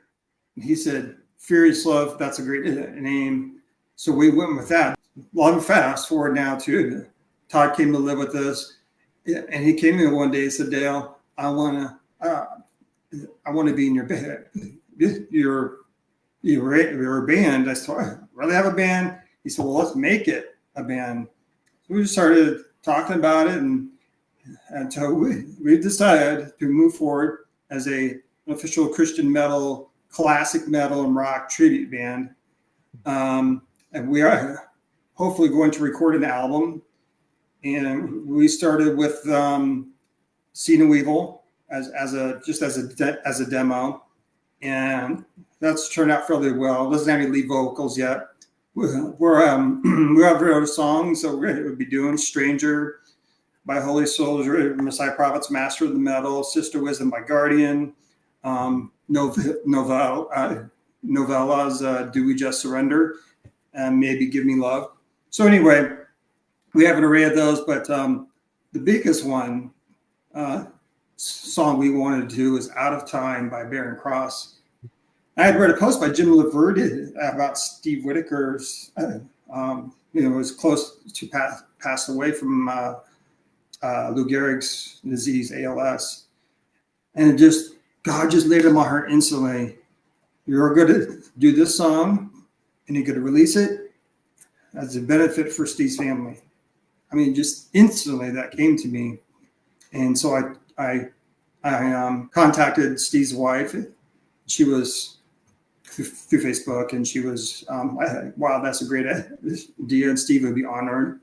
And he said, Furious Love, that's a great name. So we went with that. Long fast forward now to Todd came to live with us, and he came in one day and said, Dale, I want to be in your band. You're a band. I said, I'd rather have a band. He said, well, let's make it a band. So we just started talking about it, and until we decided to move forward as an official Christian metal, classic metal and rock tribute band. And we are hopefully going to record an album. And we started with See No Evil as a demo, and that's turned out fairly well. It doesn't have any lead vocals yet. We have other songs that we're going to be doing: "Stranger" by Holy Soldier, "Messiah Prophets, Master of the Metal," "Sister Wisdom" by Guardian, novellas, "Do We Just Surrender," and maybe "Give Me Love." So anyway, we have an array of those, but the biggest one song we wanted to do is "Out of Time" by Barren Cross. I had read a post by Jim Levert about Steve Whitaker's, was close to passed away from Lou Gehrig's disease, ALS. And God just laid it on my heart instantly. You're going to do this song, and you're going to release it as a benefit for Steve's family. I mean, just instantly that came to me. And so I contacted Steve's wife. She was through Facebook, and she was, wow, that's a great idea, and Steve would be honored.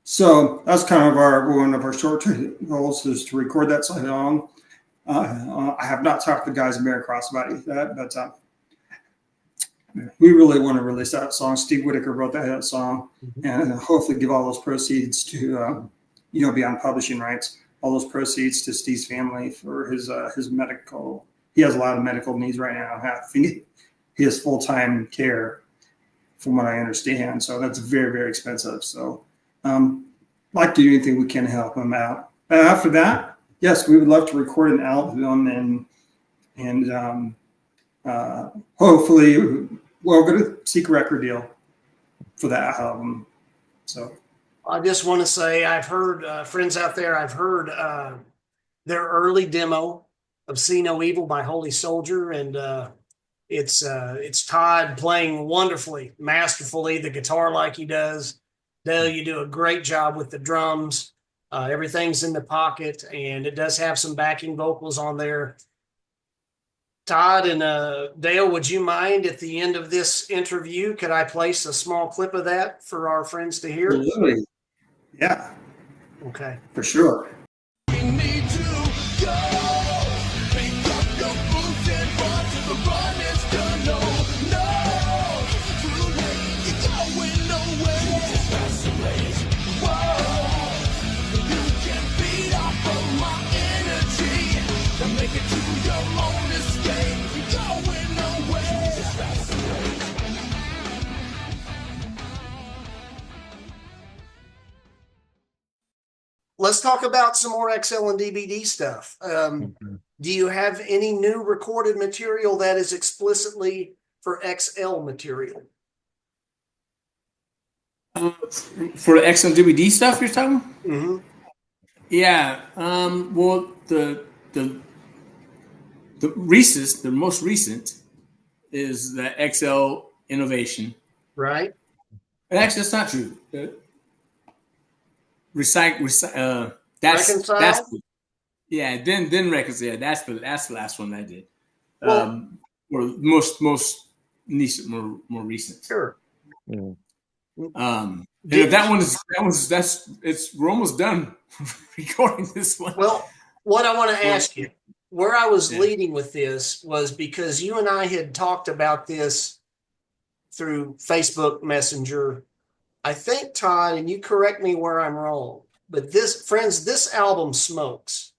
So that's kind of one of our short goals, is to record that song. I have not talked to the guys at Barren Cross about that, but we really want to release that song. Steve Whitaker wrote that song, and hopefully give all those proceeds to, beyond publishing rights, all those proceeds to Steve's family for his medical. He has a lot of medical needs right now. I think he has full-time care, from what I understand. So that's very, very expensive. So like to do anything we can to help him out. After that, yes, we would love to record an album, and hopefully we're going to seek a record deal for that album. So I just want to say, I've heard friends out there, I've heard their early demo of "See No Evil" by Holy Soldier, and it's Todd playing wonderfully, masterfully, the guitar like he does. Dale, you do a great job with the drums. Everything's in the pocket, and it does have some backing vocals on there. Todd and Dale, would you mind at the end of this interview, could I place a small clip of that for our friends to hear? Absolutely. Yeah. Okay. For sure. We need to go. Pick up your boots and run to the run. It's done. No, it's too late. You're going nowhere. You just vacillate. Whoa, you can beat off of my energy to make it to your own escape. You're going nowhere. You just vacillate. Let's talk about some more XL and DBD stuff. Do you have any new recorded material that is explicitly for XL material? For the XL DVD stuff you're talking? Mm-hmm. Yeah. Well, the most recent is the XL Innovation. Right. And actually, that's not true. Reconciled. Yeah. Then Reconciled. That's the last one I did. Well, or most recent, more recent. sure. Yeah. We're almost done recording this one. Well, what I want to ask you, where I was leading with this was because you and I had talked about this through Facebook Messenger. I think, Todd, and you correct me where I'm wrong, but this album smokes.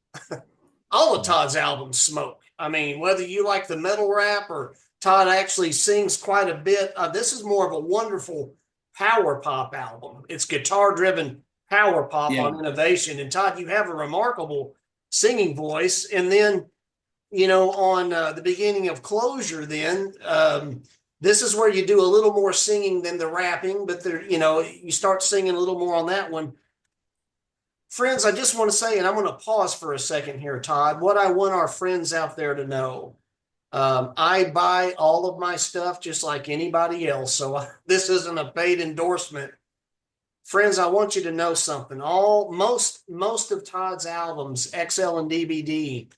All of Todd's albums smoke. I mean, whether you like the metal rap or Todd actually sings quite a bit, this is more of a wonderful power pop album. It's guitar-driven power pop on Innovation. And Todd, you have a remarkable singing voice. And then, on the beginning of Closure, then This is where you do a little more singing than the rapping, but there, you start singing a little more on that one. Friends, I just want to say, and I'm going to pause for a second here, Todd, what I want our friends out there to know. I buy all of my stuff just like anybody else, so this isn't a paid endorsement. Friends, I want you to know something. Most of Todd's albums, XL and DBD,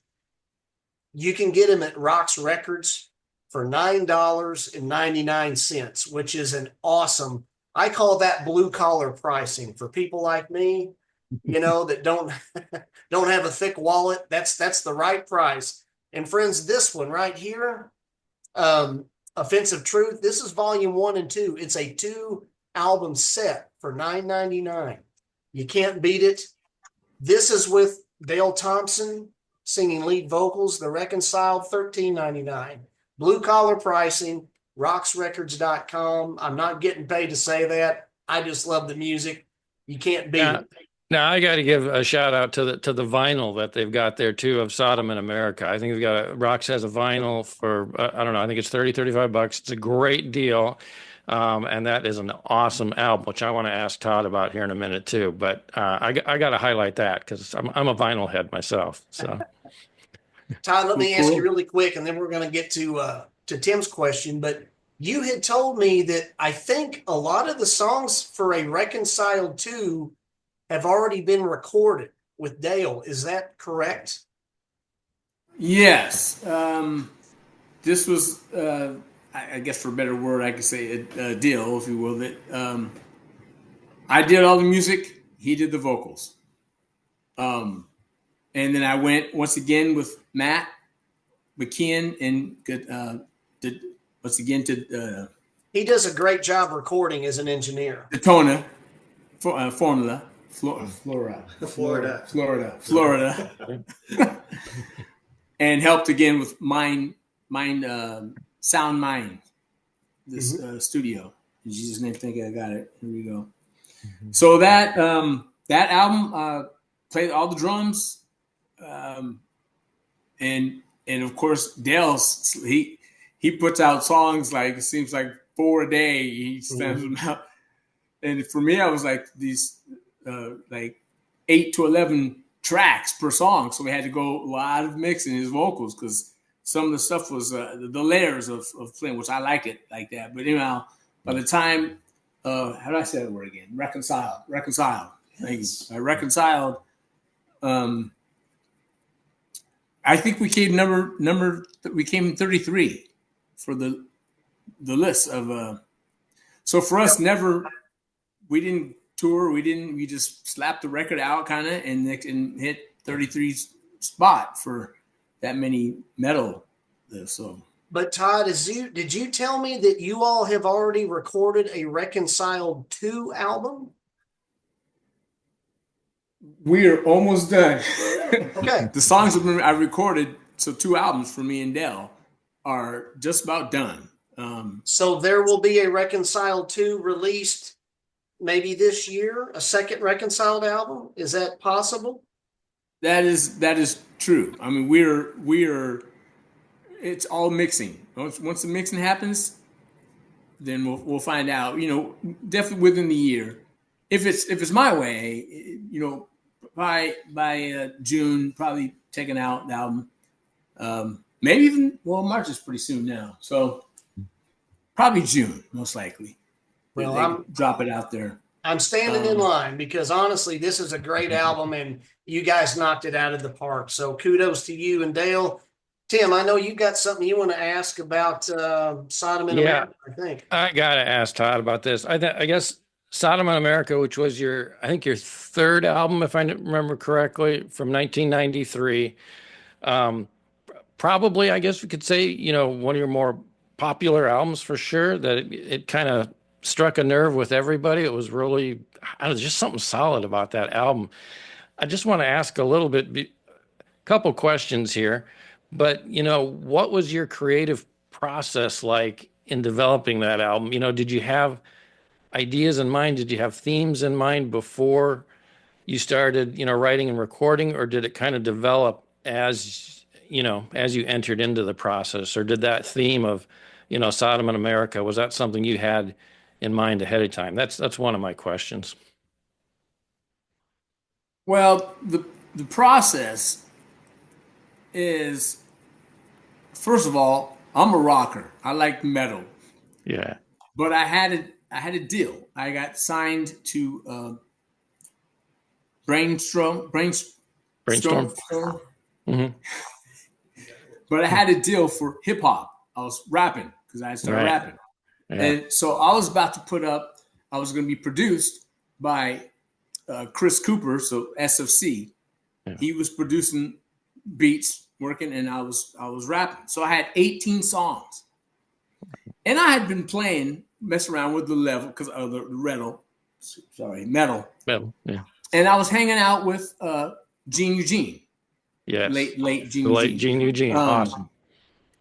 you can get them at Rox Records for $9.99, which is an awesome. I call that blue collar pricing for people like me, that don't have a thick wallet. That's the right price. And friends, this one right here, Offensive Truth, this is volume 1 and 2. It's a 2-album set for $9.99. You can't beat it. This is with Dale Thompson singing lead vocals, the Reconciled, $13.99. Blue collar pricing, roxrecords.com. I'm not getting paid to say that. I just love the music. You can't beat it. Now I got to give a shout out to the vinyl that they've got there too of Sodom in America. I think they've got Rox has a vinyl for I don't know. I think it's $35. It's a great deal, and that is an awesome album, which I want to ask Todd about here in a minute too. But I got to highlight that because I'm a vinyl head myself. So, Todd, let me ask you really quick, and then we're going to get to Tim's question. But you had told me that I think a lot of the songs for a Reconciled 2 have already been recorded with Dale. Is that correct? Yes. This was, I guess for a better word, I could say a deal, if you will. That I did all the music. He did the vocals. And then I went once again with Matt McKeon and did once again to. He does a great job recording as an engineer. Daytona formula. Florida. And helped again with Sound Mind, this studio. In Jesus' name, thank you. I got it. Here we go. Mm-hmm. So that album played all the drums, and of course Dale's he puts out songs like it seems like 4 a day. He sends them out, and for me, I was like these. Like 8 to 11 tracks per song. So we had to go a lot of mixing his vocals because some of the stuff was the layers of playing, which I like it like that. But anyhow, by the time, how do I say that word again? Reconciled. Thanks. Reconciled. I think we came we came 33 for the list of, so for us, we didn't tour. We just slapped the record out kind of and hit 33 spot for that many metal. So, but Todd, did you tell me that you all have already recorded a Reconciled 2 album? We're almost done. Okay. The songs I recorded, so 2 albums for me and Dale, are just about done. So there will be a Reconciled 2 released maybe this year, a second Reconciled album. Is that possible? That is true. I mean, we're it's all mixing. Once the mixing happens, then we'll find out. Definitely within the year. If it's my way, by June, probably taking out the album. Maybe even March is pretty soon now, so probably June most likely. Well, I'm drop it out there. I'm standing in line because honestly, this is a great album and you guys knocked it out of the park. So kudos to you and Dale. Tim, I know you got something you want to ask about Sodom in America, I think. I got to ask Todd about this. I guess Sodom in America, which was your 3rd album, if I remember correctly, from 1993. Probably, I guess we could say, one of your more popular albums for sure, that it kind of struck a nerve with everybody. It was really, just something solid about that album. I just want to ask a couple questions here, but what was your creative process like in developing that album? Did you have ideas in mind? Did you have themes in mind before you started, writing and recording, or did it kind of develop as you entered into the process, or did that theme of Sodom and America? Was that something you had in mind ahead of time? That's one of my questions. Well, the process is, first of all, I'm a rocker. I like metal. Yeah. But I had a deal. I got signed to Brainstorm. Mm-hmm. But I had a deal for hip hop. I was rapping because I started rapping. Yeah. And so I was about to I was going to be produced by Chris Cooper, so SFC. Yeah. He was producing beats, working, and I was rapping. So I had 18 songs. And I had been messing around with the level, because of the metal. Metal, yeah. And I was hanging out with Gene Eugene. Yes. Late Gene The late Eugene. Gene Eugene. Awesome.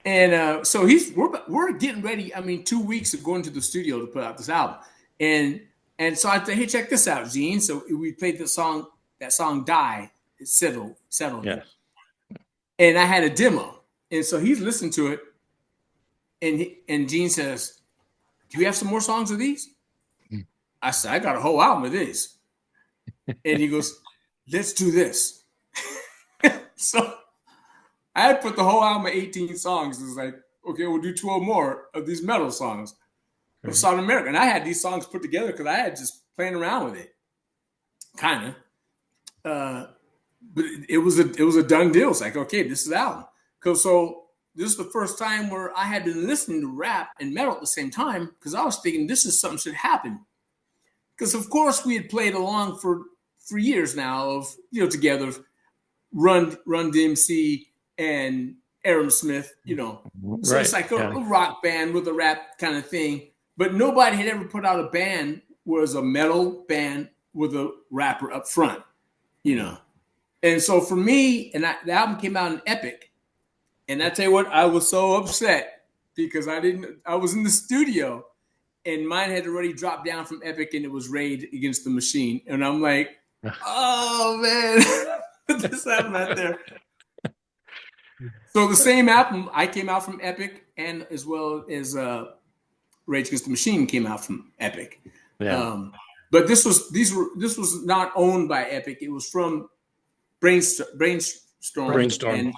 And so we're getting ready. I mean, 2 weeks of going to the studio to put out this album. And so I said, hey, check this out, Gene. So we played that song Die, It Settled. Yes. And I had a demo. And so he's listened to it. And Gene says, do you have some more songs of these? I said, I got a whole album of these. And he goes, let's do this. So I had put the whole album of 18 songs. It was like, okay, we'll do 12 more of these metal songs of South America. And I had these songs put together because I had just playing around with it. Kind of. But it was a done deal. It's like, okay, this is the album. So this is the first time where I had been listening to rap and metal at the same time, because I was thinking this is something should happen. Because of course we had played along for years now of, together, Run DMC and Aerosmith, So Right. it's like a rock band with a rap kind of thing. But nobody had ever put out a band where it was a metal band with a rapper up front, And so for me, the album came out in Epic. And I tell you what, I was so upset because I was in the studio and mine had already dropped down from Epic and it was Raid Against the Machine. And I'm like, oh man, this happened right there. So the same album, I came out from Epic, and as well as Rage Against the Machine came out from Epic. Yeah. But this was not owned by Epic. It was from Brainstorm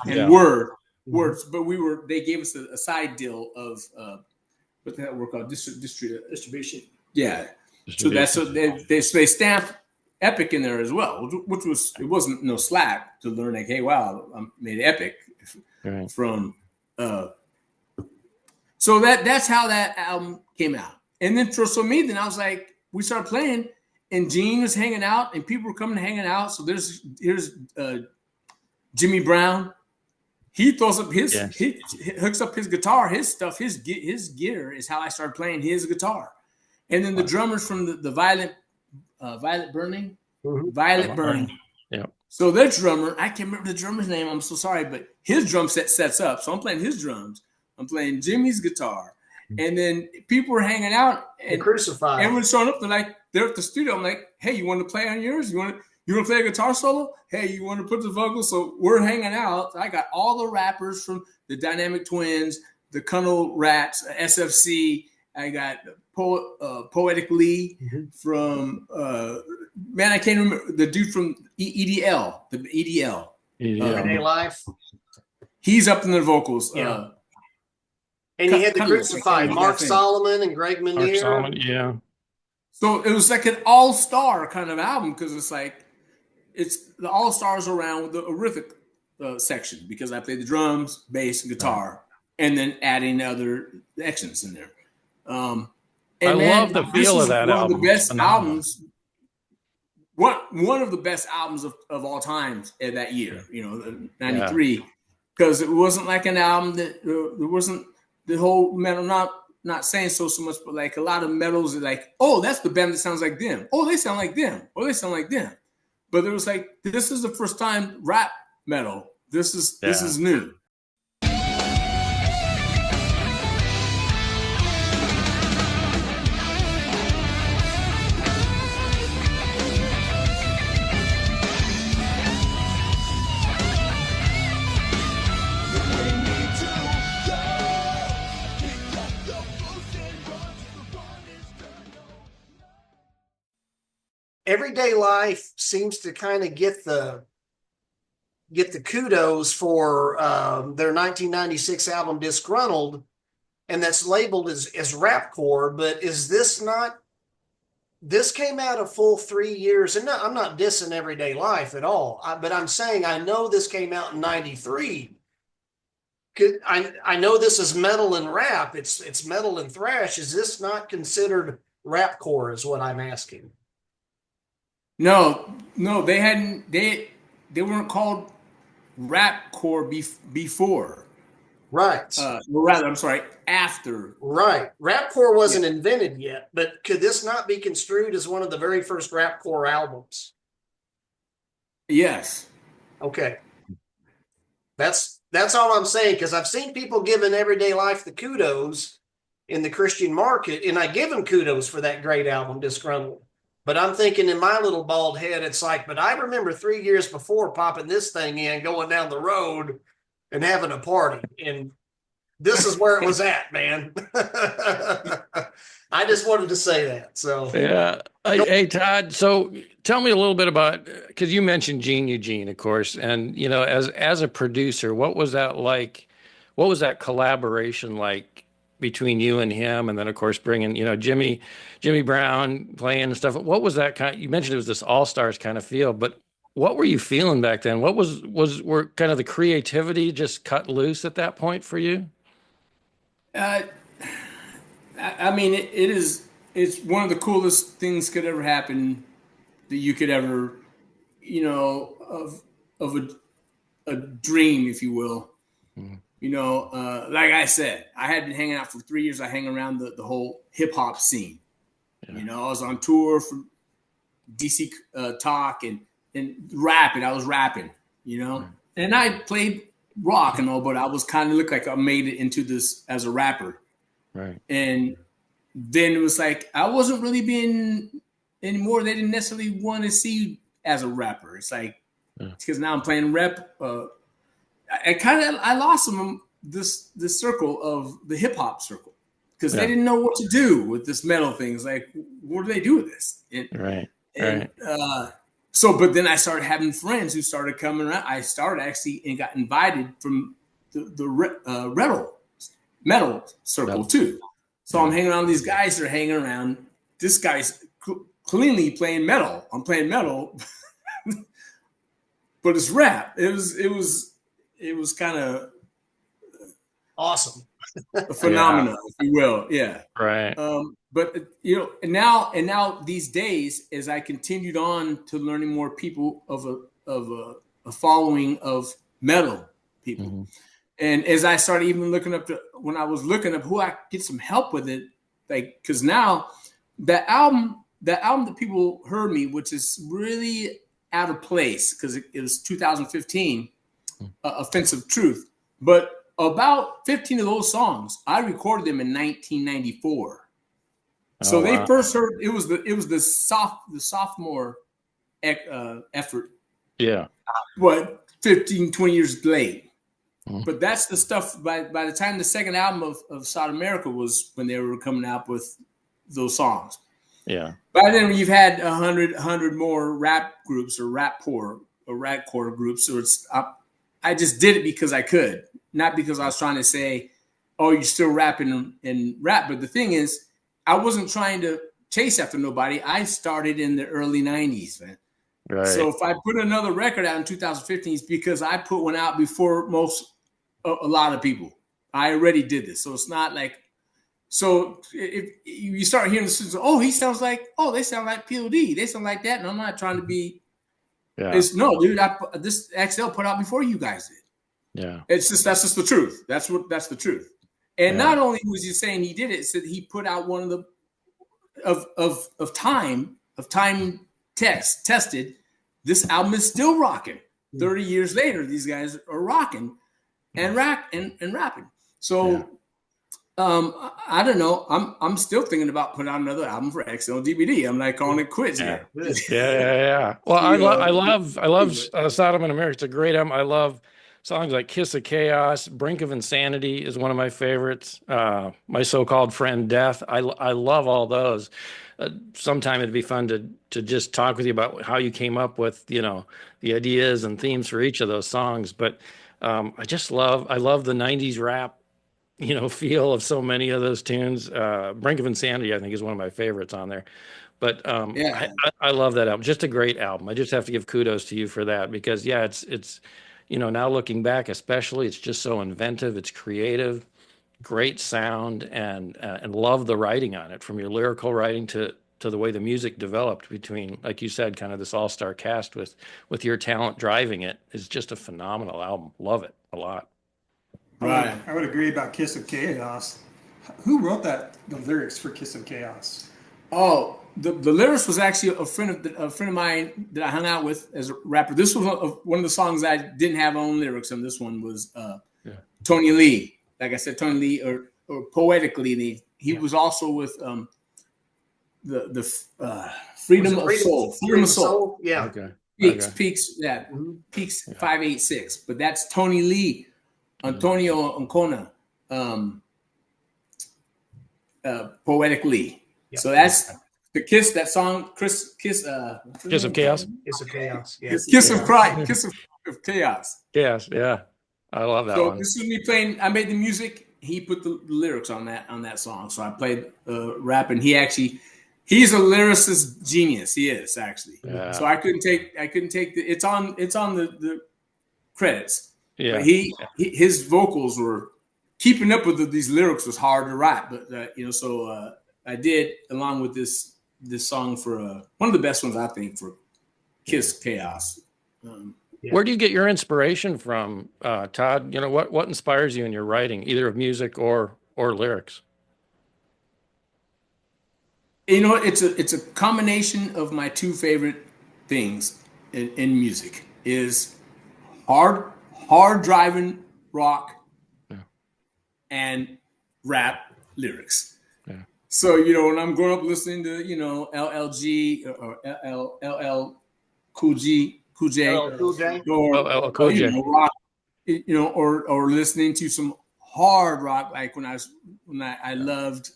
and Words. But they gave us a side deal of what the hell we're called distribution. Yeah. So that's what they stamped Epic in there as well, which it wasn't no slack to learn like, hey, wow, I made Epic from. So that's how that album came out. And then for me, then I was like, we started playing, and Gene was hanging out, and people were coming and hanging out. So here's Jimmy Brown. He throws up he hooks up his guitar, his stuff, his gear is how I started playing his guitar. And then the drummers from the Violet Burning. Yeah. So their drummer, I can't remember the drummer's name. I'm so sorry, but his drum set sets up. So I'm playing his drums. I'm playing Jimmy's guitar. And then people were hanging out and Crucified. Everyone's showing up. They're at the studio. I'm like, hey, you want to play on yours? You want to play a guitar solo? Hey, you want to put the vocals? So we're hanging out. I got all the rappers from the Dynamic Twins, the Cunnell Rats, SFC. I got Poetic Lee from I can't remember the dude from EDL, the EDL. Everyday Life. He's up in the vocals. Yeah. And you had the Crucified, Mark Solomon and Greg Menier. Mark Solomon, yeah. So it was like an all-star kind of album because it's the all-stars around with the rhythmic section because I played the drums, bass, and guitar, and then adding other sections in there. I love the feel of that album. One of the best albums. One of the best albums of all times in that year, 93, because it wasn't like an album that there wasn't the whole metal. Not saying so much, but like a lot of metals are like, oh, that's the band that sounds like them. Oh, they sound like them. Oh, they sound like them. But it was like, this is the first time rap metal. This is new. Everyday Life seems to kind of get the kudos for their 1996 album Disgruntled, and that's labeled as rapcore. But is this not? This came out a full 3 years, and I'm not dissing Everyday Life at all, but I'm saying I know this came out in '93. I know this is metal and rap. It's metal and thrash. Is this not considered rapcore? Is what I'm asking. No, they hadn't. They weren't called rapcore before. Right. Well, rather, I'm sorry, after. Right. Rapcore wasn't invented yet, but could this not be construed as one of the very first rapcore albums? Yes. Okay. That's all I'm saying, because I've seen people giving Everyday Life the kudos in the Christian market, and I give them kudos for that great album, Disgruntled. But I'm thinking in my little bald head, it's like, but I remember 3 years before popping this thing in, going down the road and having a party. And this is where it was at, man. I just wanted to say that. So yeah. Hey, Todd, so tell me a little bit about, because you mentioned Gene Eugene, of course, and, you know, as a producer, what was that like? What was that collaboration like between you and him? And then, of course, bringing, you know, Jimmy Brown playing and stuff. What was that kind of, you mentioned it was this all-stars kind of feel, but what were you feeling back then? What were kind of the creativity just cut loose at that point for you? I mean, it's one of the coolest things could ever happen that you could ever, you know, of a dream, if you will. Mm. You know, like I said, I had been hanging out for 3 years. I hang around the whole hip hop scene. Yeah. You know, I was on tour for DC Talk and rapping. I was rapping, you know, and I played rock and all, but I was kind of looked like I made it into this as a rapper. Right. And then it was like, I wasn't really being anymore. They didn't necessarily want to see you as a rapper. It's like, because now I'm playing rap. I lost some this circle of the hip hop circle, because they didn't know what to do with this metal thing. It's like, what do they do with this? But then I started having friends who started coming around. I started actually and got invited from the metal circle too. So I'm hanging around these guys that are hanging around. This guy's cleanly playing metal. I'm playing metal, but it's rap. It was kind of awesome. A phenomenon, if you will. Yeah. Right. But you know, and now these days, as I continued on to learning more people of a following of metal people, mm-hmm. and as I started even looking up when I was looking up who I could get some help with it, like, because now the album that people heard me, which is really out of place because it was 2015, Offensive Truth, but about 15 of those songs I recorded them in 1994. So they first heard it was the sophomore effort. Yeah. What, 15, 20 years late. Mm-hmm. But that's the stuff by the time the second album of Sodom America was when they were coming out with those songs. Yeah. By then you've had 100 more rap groups or rapcore groups. So it's I just did it because I could, not because I was trying to say, oh, you're still rapping and rap. But the thing is, I wasn't trying to chase after nobody. I started in the early 90s, man. Right. So if I put another record out in 2015, it's because I put one out before a lot of people. I already did this. So it's not like, so if you start hearing this, they sound like POD. They sound like that. And I'm not trying to be, no, dude, this XL put out before you guys did. Yeah. That's just the truth. That's the truth. And not only was he saying he did it, said he put out one of the of time tested. This album is still rocking. 30 years later, these guys are rocking and rapping. So I don't know. I'm still thinking about putting out another album for XL DBD. I'm like calling it quits here. Yeah. Well, I love Sodom and America. It's a great album. I love songs like Kiss of Chaos, Brink of Insanity is one of my favorites. My So-Called Friend Death. I love all those. Sometime it'd be fun to just talk with you about how you came up with, you know, the ideas and themes for each of those songs. But I love the 90s rap, you know, feel of so many of those tunes. Brink of Insanity, I think, is one of my favorites on there. But Yeah. I love that album. Just a great album. I just have to give kudos to you for that because, yeah, it's you know, now looking back, especially, it's just so inventive. It's creative, great sound, and love the writing on it, from your lyrical writing to the way the music developed between, like you said, kind of this all-star cast with your talent driving it is just a phenomenal album. Love it a lot. Right. I would agree about Kiss of Chaos. Who wrote the lyrics for Kiss of Chaos? Oh, the lyrics was actually a friend of mine that I hung out with as a rapper. This was one of the songs I didn't have own lyrics on. This one was Tony Lee. Like I said, Tony Lee, or poetically, he was also with the Freedom of Soul. Freedom of Soul. Yeah. Okay. Peaks 586. But that's Tony Lee, Antonio Ancona, poetically. Yeah. So that's the Kiss, that song, Kiss of Chaos. Kiss of Chaos. Yeah. Kiss of Pride, Kiss of Chaos. Yes, yeah. I love that one. This is me playing. I made the music. He put the lyrics on that song. So I played rap, and he's a lyricist genius. He is actually. Yeah. So I couldn't take it's on the credits. Yeah. But his vocals were keeping up with these lyrics was hard to write, but so I did, along with this song for one of the best ones I think for Kiss Chaos. Yeah. Where do you get your inspiration from, Todd? You know, what inspires you in your writing, either of music or lyrics? You know, it's a combination of my two favorite things in music is hard driving rock and rap lyrics. Yeah. So, you know, when I'm growing up listening to, you know, LLG or LL Cool J, Cool J. or Cool J. you know, rock, you know, or listening to some hard rock, like when I loved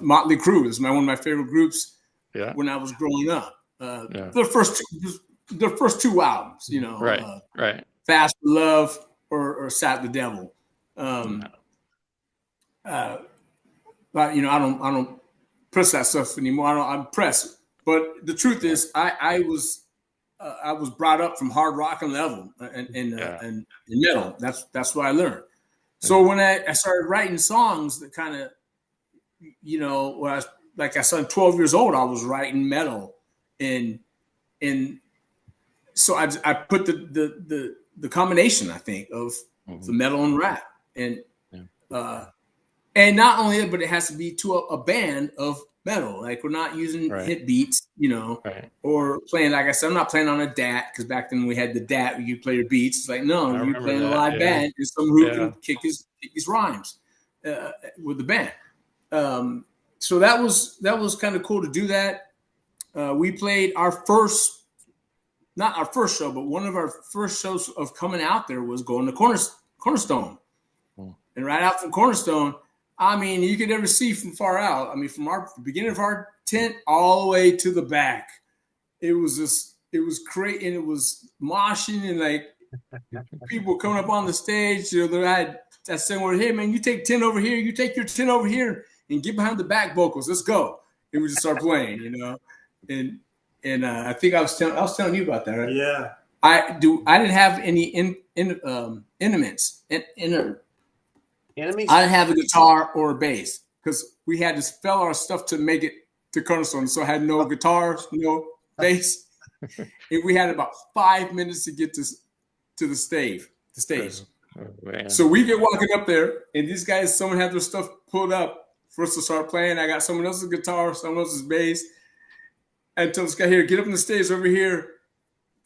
Motley Crue. It's one of my favorite groups. Yeah. When I was growing up, their first two albums, you know, right. Fast for Love or Sat the Devil. But you know, I don't press that stuff anymore. I'm pressed. But the truth is, I was brought up from hard rock and level and metal. That's what I learned. So when I started writing songs that kind of, you know, when I was, like I said, 12 years old, I was writing metal, and so I put the combination, I think, of the metal and rap, and not only that, but it has to be to a band of metal. Like, we're not using hit beats, you know, or playing, like I said, I'm not playing on a DAT, because back then we had the DAT where you play your beats. It's like, no, you're playing a live band, and someone who can kick his rhymes with the band. So that was kind of cool to do that. We played not our first show, but one of our first shows of coming out there was going to Cornerstone. And right out from Cornerstone, I mean, you could never see from far out. I mean, from the beginning of our tent all the way to the back, it was great, and it was moshing, and like people coming up on the stage. You know, I said, "Well, hey man, you take 10 over here, you take your 10 over here, and get behind the back vocals. Let's go." And we just start playing, you know. And I think I was telling you about that, right? Yeah. I didn't have any instruments. Enemies? I didn't have a guitar or a bass, because we had to spell our stuff to make it to Cornerstone. So I had no guitars, no bass. And we had about 5 minutes to get to the stage. Oh, so we get walking up there, and these guys, someone had their stuff pulled up for us to start playing. I got someone else's guitar, someone else's bass. And tell this guy, here, get up on the stage over here.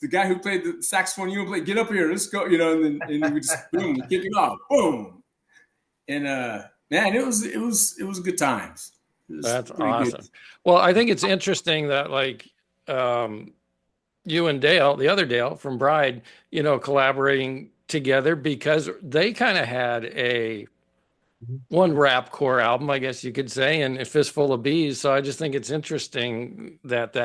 The guy who played the saxophone, you play, get up here, let's go, you know, and then we just boom, kick it off, boom. And man, it was good times. That's awesome. Good. Well, I think it's interesting that, like, you and Dale, the other Dale from Bride, collaborating together because they kind of had a one rap core album, I guess you could say, and A Fistful of Bees. So I just think it's interesting that.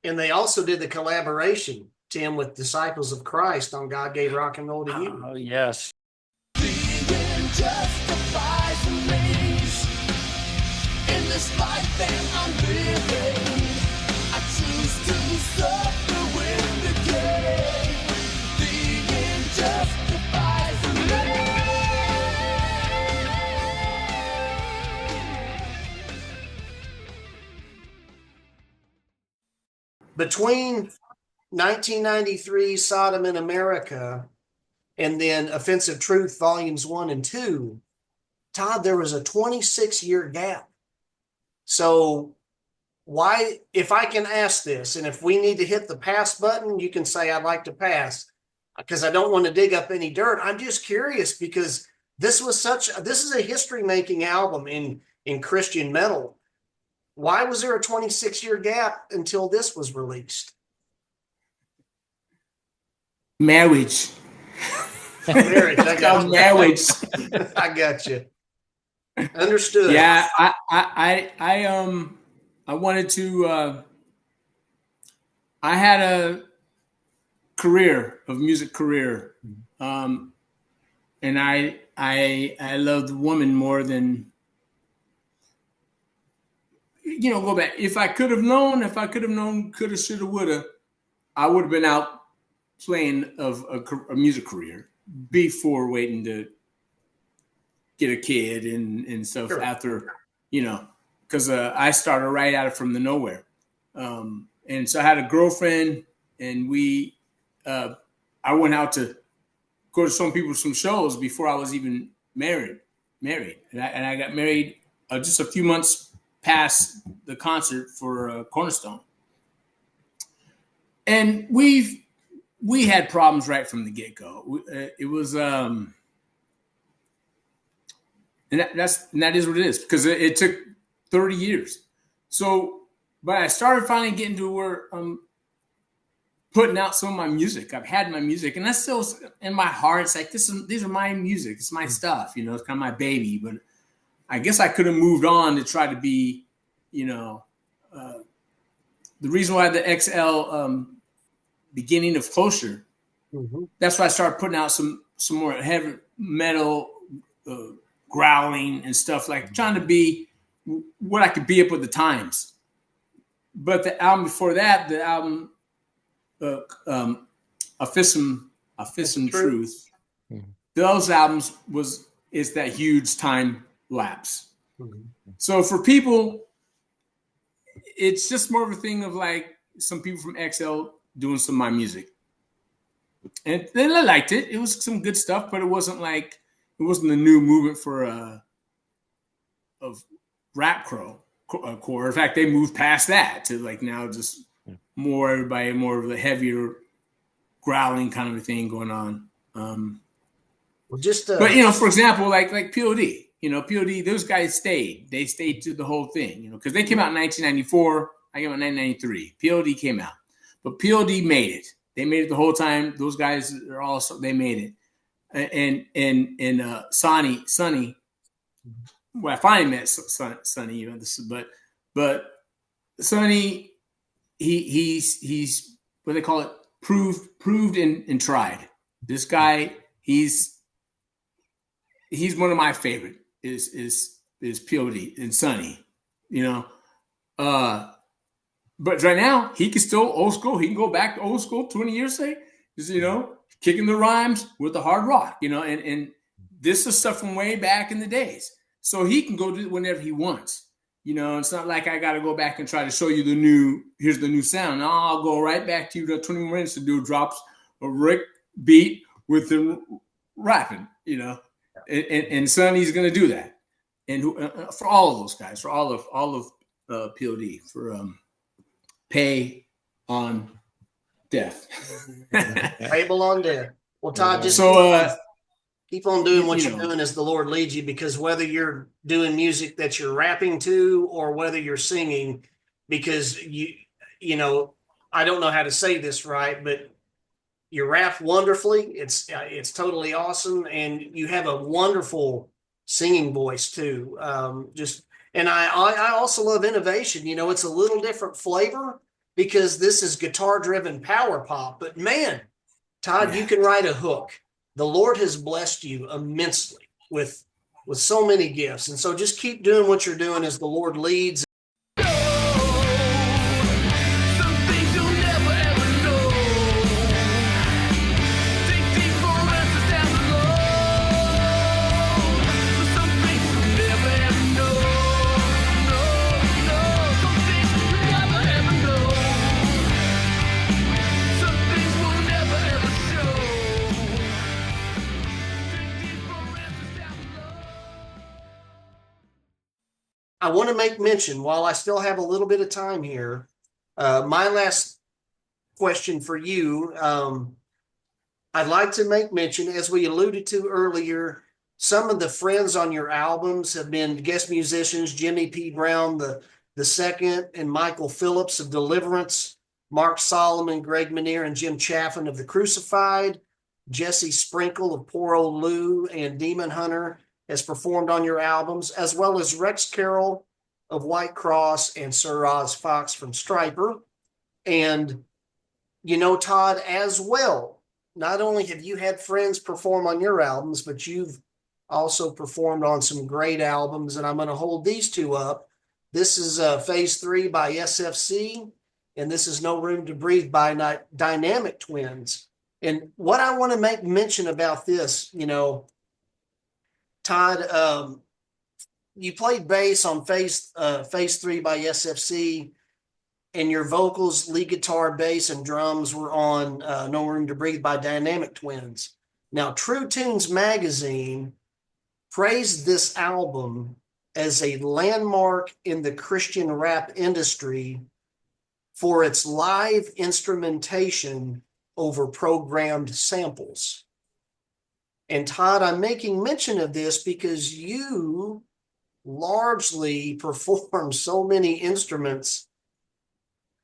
And they also did the collaboration, Tim, with Disciples of Christ on God Gave Rock and Roll to You. Oh, yes. Being justifies me in this life that I'm living. I choose to suffer with the day. Being justifies me. Between 1993, Sodom in America, and then Offensive Truth, Volumes 1 and 2, Todd, there was a 26-year gap. So why, if I can ask this, and if we need to hit the pass button, you can say I'd like to pass, because I don't want to dig up any dirt. I'm just curious because this is a history-making album in Christian metal. Why was there a 26-year gap until this was released? Marriage. Marriage. I got you. Marriage. I got you. Understood. Yeah, I wanted to. I had a music career, and I loved women more than. Go back. If I could have known, coulda, shoulda, woulda, I would have been out playing a music career before waiting to get a kid and stuff. Sure. After, because I started right out from the nowhere. And so I had a girlfriend, and I went out to go to some shows before I was even married. And I got married just a few months past the concert for Cornerstone. And we had problems right from the get-go. It was and that is what it is, because it took 30 years. So, but I started finally getting to where I'm putting out some of my music. I've had my music, and that's still in my heart. It's like these are my music. It's my stuff. It's kind of my baby. But I guess I could have moved on to try to be, the reason why the XL beginning of Closure. Mm-hmm. That's why I started putting out some more heavy metal, growling and stuff, like trying to be what I could be up with the times. But the album before that, the album A Fistful Truth, mm-hmm. Those albums is that huge time lapse. Mm-hmm. So for people, it's just more of a thing of like some people from XL doing some of my music. And they liked it. It was some good stuff, but it wasn't a new movement for of rap core. In fact, they moved past that to like now just more of the heavier growling kind of a thing going on. But for example, like POD. POD, those guys stayed. They stayed through the whole thing, because they came out in 1994. I came out in 1993. POD came out. But POD made it. They made it the whole time. Those guys are also, they made it. And Sonny, well, I finally met Sonny, but Sonny, he's what they call it, proved and tried. This guy, he's one of my favorite. Is POD and Sonny, but right now he can still old school. He can go back to old school 20 years, say, kicking the rhymes with the hard rock, and this is stuff from way back in the days. So he can go do it whenever he wants. It's not like I got to go back and try to show you here's the new sound. No, I'll go right back to you to 20 minutes to do drops a Rick beat with the rapping, And Sonny's going to do that, and for all of those guys, for all of POD, for Pay on Death, Payable on Death. Well, Todd, just keep on doing what you're doing as the Lord leads you, because whether you're doing music that you're rapping to or whether you're singing, because I I don't know how to say this right, but you rap wonderfully. It's totally awesome, and you have a wonderful singing voice too. And I also love innovation. You know, it's a little different flavor because this is guitar driven power pop. But man, Todd, you can write a hook. The Lord has blessed you immensely with so many gifts, and so just keep doing what you're doing as the Lord leads. Some things you'll never ever know. Dig deep for answers down below. But some things you'll never ever know. No, no. Some things you'll never ever know. Some things we'll never ever show. Dig deep for answers down below. I want to make mention while I still have a little bit of time here. My last question for you, I'd like to make mention, as we alluded to earlier, some of the friends on your albums have been guest musicians: Jimmy P. Brown, the second, and Michael Phillips of Deliverance, Mark Solomon, Greg Manier, and Jim Chaffin of The Crucified, Jesse Sprinkle of Poor Old Lou, and Demon Hunter has performed on your albums, as well as Rex Carroll of White Cross and Sir Oz Fox from Stryper. And, you know, Todd, as well, not only have you had friends perform on your albums, but you've also performed on some great albums, and I'm going to hold these two up. This is Phase 3 by SFC, and this is No Room to Breathe by Dynamic Twins. And what I want to make mention about this, you know, Todd, you played bass on Phase 3 by SFC, and your vocals, lead guitar, bass, and drums were on No Room to Breathe by Dynamic Twins. Now, True Tunes magazine praised this album as a landmark in the Christian rap industry for its live instrumentation over programmed samples. And Todd, I'm making mention of this because you largely perform so many instruments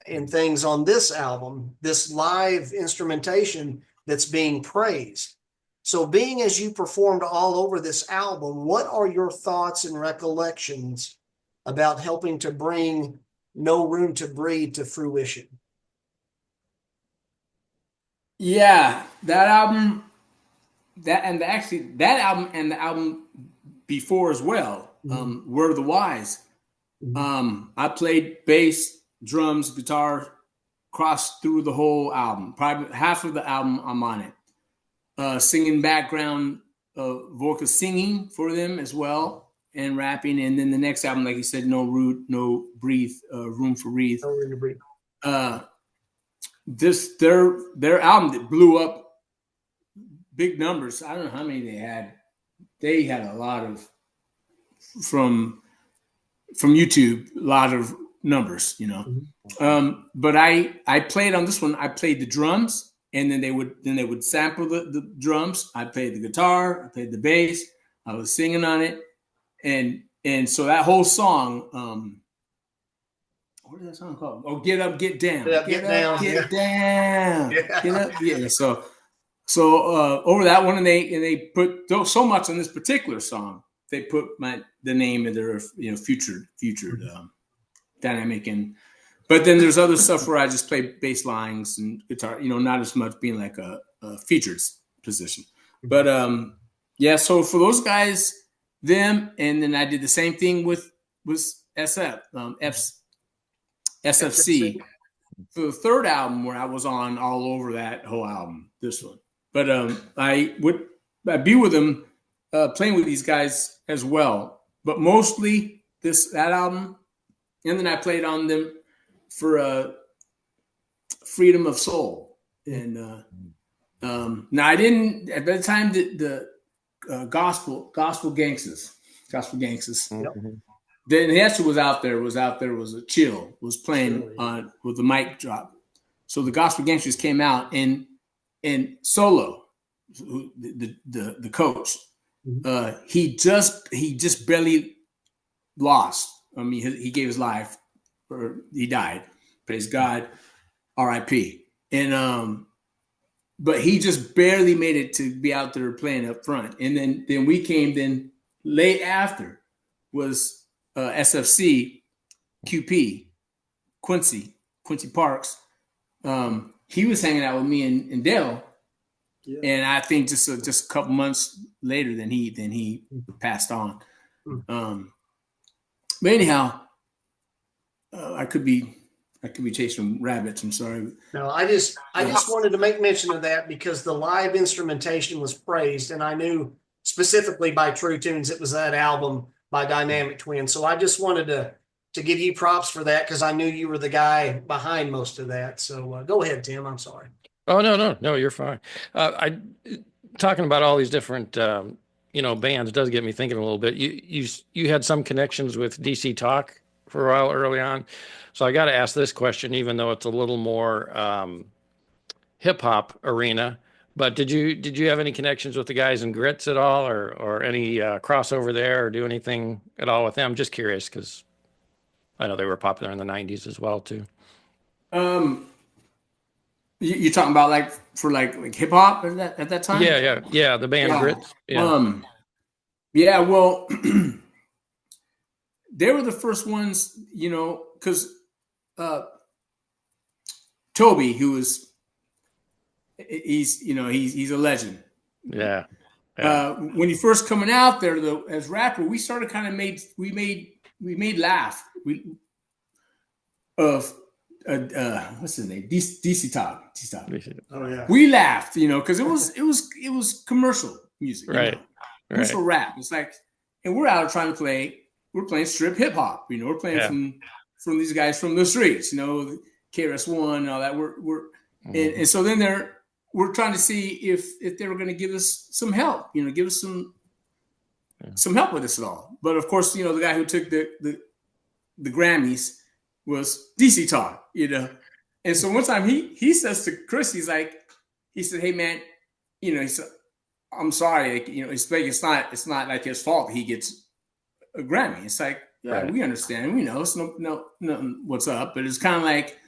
and things on this album, this live instrumentation that's being praised. So being as you performed all over this album, what are your thoughts and recollections about helping to bring No Room to Breathe to fruition? Yeah, that album, that album and the album before as well, Word of the Wise. I played bass, drums, guitar, crossed through the whole album. Probably half of the album I'm on it. Singing background vocal singing for them as well, and rapping. And then the next album, like you said, Room for Breathe. No Room to Breathe. Their album that blew up big numbers. I don't know how many they had. They had a lot of from YouTube, a lot of numbers, you know. But I played on this one. I played the drums, and then they would sample the drums. I played the guitar. I played the bass. I was singing on it, and so that whole song. What is that song called? Oh, Get Up, Get Down. Get Up, Get Down. Get down. Yeah. Get up. Yeah. So over that one, and they put so much on this particular song. They put the name of their featured dynamic in. But then there's other stuff where I just play bass lines and guitar. Not as much being like a featured position. But yeah. So for those guys, them, and then I did the same thing with SFC for the third album, where I was on all over that whole album. This one. But I'd be with them, playing with these guys as well. But mostly that album, and then I played on them for Freedom of Soul. And now I didn't at that time the gospel gangsters. Then Hester was out there. Was a chill. Was playing with the mic drop. So the gospel gangsters came out and Solo, the coach, he just barely lost. I mean, he gave his life, or he died. Praise God. R.I.P. And but he just barely made it to be out there playing up front. And then we came. Then late after was SFC QP Quincy Parks. He was hanging out with me and Dale. Yeah. And I think just a couple months later, then he passed on. But anyhow, I could be chasing rabbits. I'm sorry. No, I just wanted to make mention of that because the live instrumentation was praised, and I knew specifically by True Tunes it was that album by Dynamic Twin. So I just wanted to give you props for that because I knew you were the guy behind most of that. So go ahead, Tim. I'm sorry. Oh, no, you're fine. Talking about all these different, bands does get me thinking a little bit. You had some connections with DC Talk for a while early on. So I got to ask this question, even though it's a little more hip hop arena, but did you have any connections with the guys in Grits at all or any crossover there or do anything at all with them? Just curious, because I know they were popular in the 90s as well too. You're talking about like hip hop at that time? Yeah. The band Grits. Yeah. Well, they were the first ones, because Toby, he's a legend. Yeah. When he first coming out there though, as rapper, we started kind of made laugh. What's his name? DC Talk. Oh yeah. We laughed, because it was commercial music, right? Commercial rap. It's like, and we're out trying to play. We're playing strip hip hop. We're playing from these guys from the streets. KRS-One and all that. And so then we're trying to see if they were going to give us some help. Give us some help with this at all. But of course, the guy who took the Grammys was DC Todd, And so one time he says to Chris, he said, "Hey man, he said, I'm sorry, it's like it's not like his fault he gets a Grammy." It's like, yeah, right. We understand, we know it's no what's up, but it's kind of like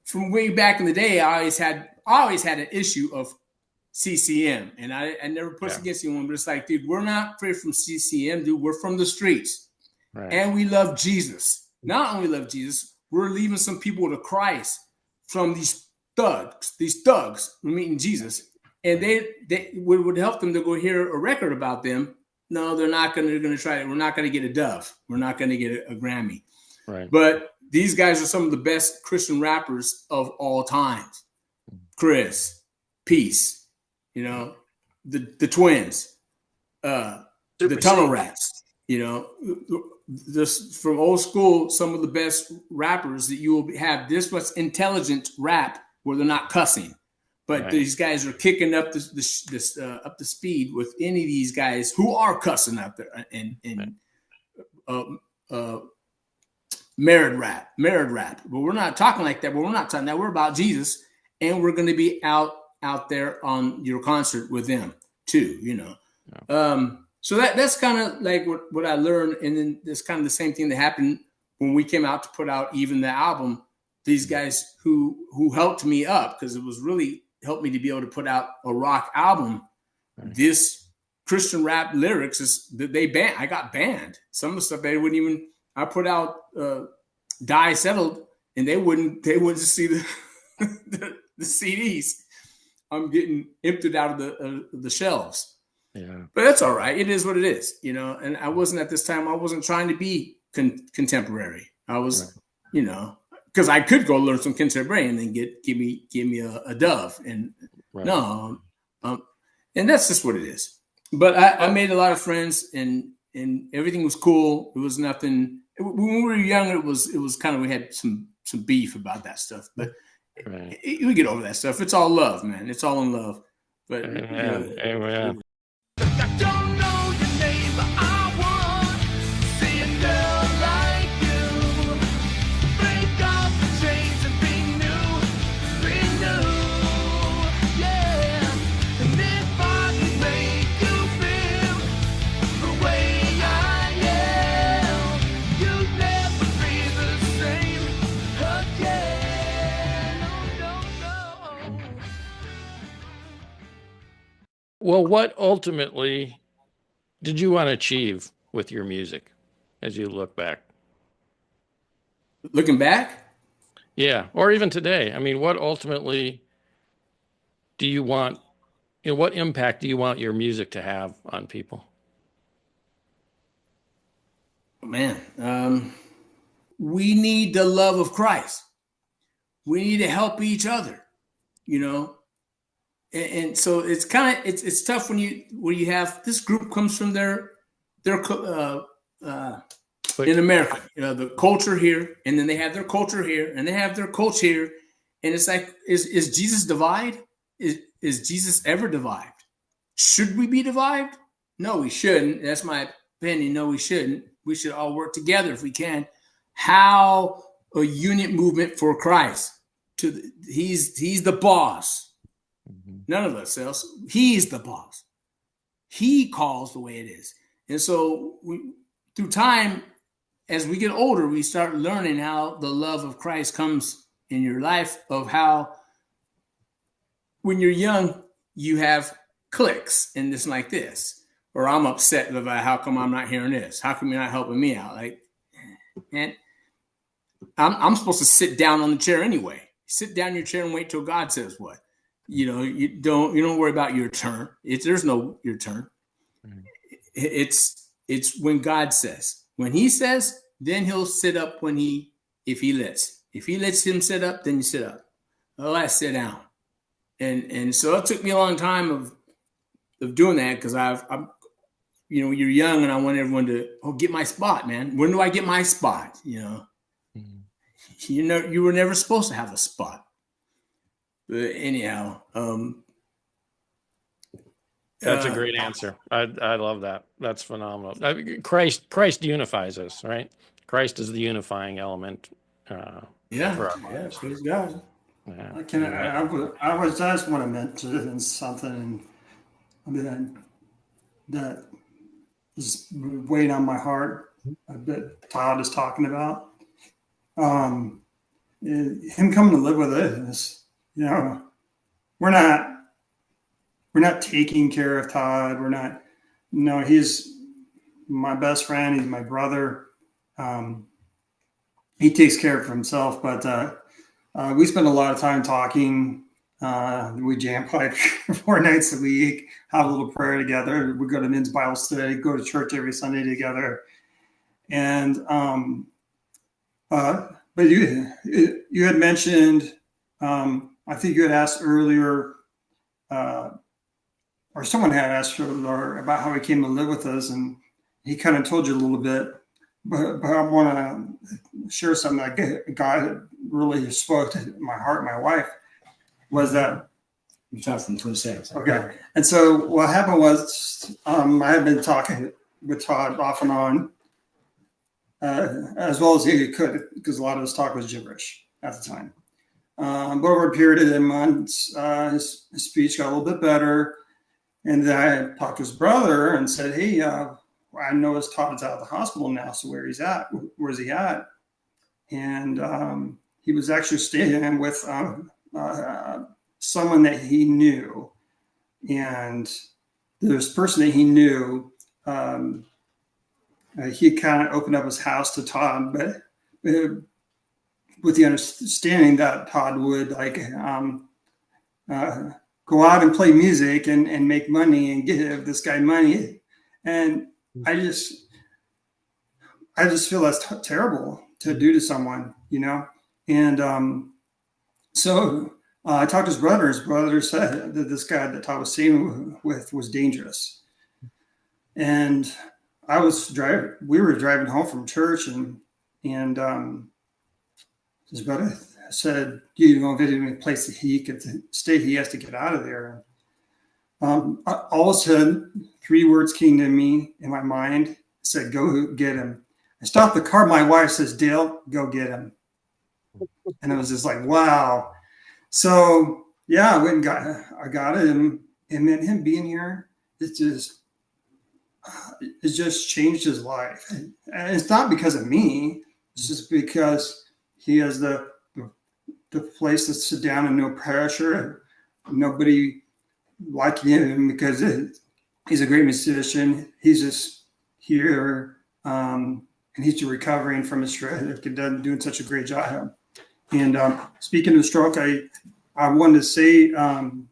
from way back in the day, I always had an issue of CCM, and I never pushed against anyone, but it's like, dude, we're not from CCM, dude, we're from the streets, right. And we love Jesus. Not only love Jesus, we're leaving some people to Christ from these thugs. We're meeting Jesus, and they would help them to go hear a record about them. No, they're not going to. They're going to try it. We're not going to get a Dove. We're not going to get a Grammy. Right. But these guys are some of the best Christian rappers of all times. Chris, Peace, the Twins, the Tunnel Rats, This from old school, some of the best rappers that you will have this much intelligent rap where they're not cussing, but right. These guys are kicking up this up the speed with any of these guys who are cussing out there and married rap. But we're not talking like that. But we're not talking that. We're about Jesus, and we're going to be out there on your concert with them too. Yeah. So that's kind of like what I learned. And then it's kind of the same thing that happened when we came out to put out even the album. These guys who helped me up, because it was really helped me to be able to put out a rock album. Right. This Christian rap lyrics I got banned. Some of the stuff they wouldn't even, I put out Die Settled, and they wouldn't see the CDs. I'm getting emptied out of the shelves. Yeah, but that's all right. It is what it is, And I wasn't at this time. I wasn't trying to be contemporary. I was, right. Because I could go learn some contemporary and then give me a Dove, and right. No, and that's just what it is. But I made a lot of friends, and everything was cool. It was nothing. When we were young, it was kind of, we had some beef about that stuff, but right. We get over that stuff. It's all love, man. It's all in love. But Amen. I don't know your name, but I want to see a girl like you. Break off the chains and be new, yeah. And if I can make you feel the way I am, you'll never be the same again. Oh, no. Well, what ultimately did you want to achieve with your music as you look back? Looking back, Yeah, or even today. I mean, what ultimately do you want, what impact do you want your music to have on people? man, we need the love of Christ. We need to help each other, and so it's kind of it's tough when you have this group comes from their in America, the culture here, and then they have their culture here, and they have their culture here, and it's like, is Jesus divided? Is Jesus ever divided? Should we be divided? No, we shouldn't. That's my opinion. No, we shouldn't. We should all work together if we can. How a unit movement for Christ? He's the boss. None of us else. He's the boss. He calls the way it is. And so through time, as we get older, we start learning how the love of Christ comes in your life, of how when you're young, you have clicks and it's like this, or I'm upset about how come I'm not hearing this? How come you're not helping me out? Like, man, I'm supposed to sit down on the chair anyway. Sit down in your chair and wait till God says what. You don't worry about your turn. There's no your turn. Mm-hmm. It's when God says. When he says, then he'll sit up if he lets him sit up, then you sit up. Otherwise, sit down. And so it took me a long time of doing that, because I'm you're young and I want everyone to get my spot, man. When do I get my spot? Mm-hmm. You were never supposed to have a spot. But anyhow, that's a great answer. I love that. That's phenomenal. Christ unifies us, right? Christ is the unifying element. For our lives. Praise God. Yeah. I just want to mention something that is weighing on my heart that Todd is talking about. Him coming to live with us. We're not taking care of Todd. We're not. No, he's my best friend. He's my brother. He takes care of himself, but we spend a lot of time talking. We jam like 4 nights a week, have a little prayer together. We go to men's Bible study, go to church every Sunday together. And but you had mentioned, I think you had asked earlier, or someone had asked earlier about how he came to live with us, and he kind of told you a little bit. But I want to share something that God really spoke to my heart, my wife, was that. You talked from 26. Okay. And so what happened was I had been talking with Todd off and on, as well as he could, because a lot of his talk was gibberish at the time. But over a period of months, his speech got a little bit better. And then I talked to his brother and said, hey, I noticed Todd's out of the hospital now. So where's he at? And he was actually staying with someone that he knew. And this person that he knew, he kind of opened up his house to Todd, but with the understanding that Todd would go out and play music and make money and give this guy money. And I just feel that's terrible to do to someone, And so I talked to his brother. His brother said that this guy that Todd was staying with was dangerous. And we were driving home from church, and his brother said, if there's any place that he could stay, he has to get out of there. All of a sudden, 3 words came to me in my mind. Said, go get him. I stopped the car. My wife says, Dale, go get him. And it was just like, wow. So yeah, I went and got him, and then him being here, it just changed his life. And it's not because of me. It's just because he has the place to sit down and no pressure. Nobody liking him because he's a great musician. He's just here, and he's recovering from his stroke and doing such a great job. And speaking of stroke, I wanted to say to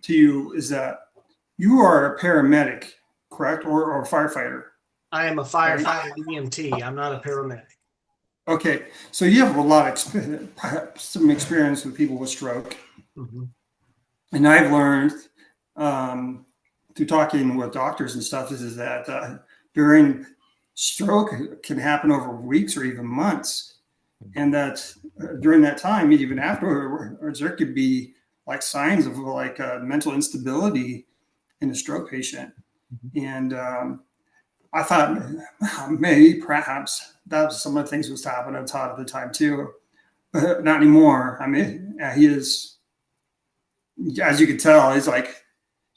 you is that you are a paramedic, correct, or a firefighter? I am a firefighter EMT. I'm not a paramedic. Okay, so you have a lot of perhaps some experience with people with stroke. Mm-hmm. And I've learned through talking with doctors and stuff is that during stroke can happen over weeks or even months. And that during that time, even afterwards, there could be like signs of like mental instability in a stroke patient. Mm-hmm. And I thought maybe perhaps that was some of the things that was happening to Todd at the time too, but not anymore. I mean, he is, as you can tell, he's like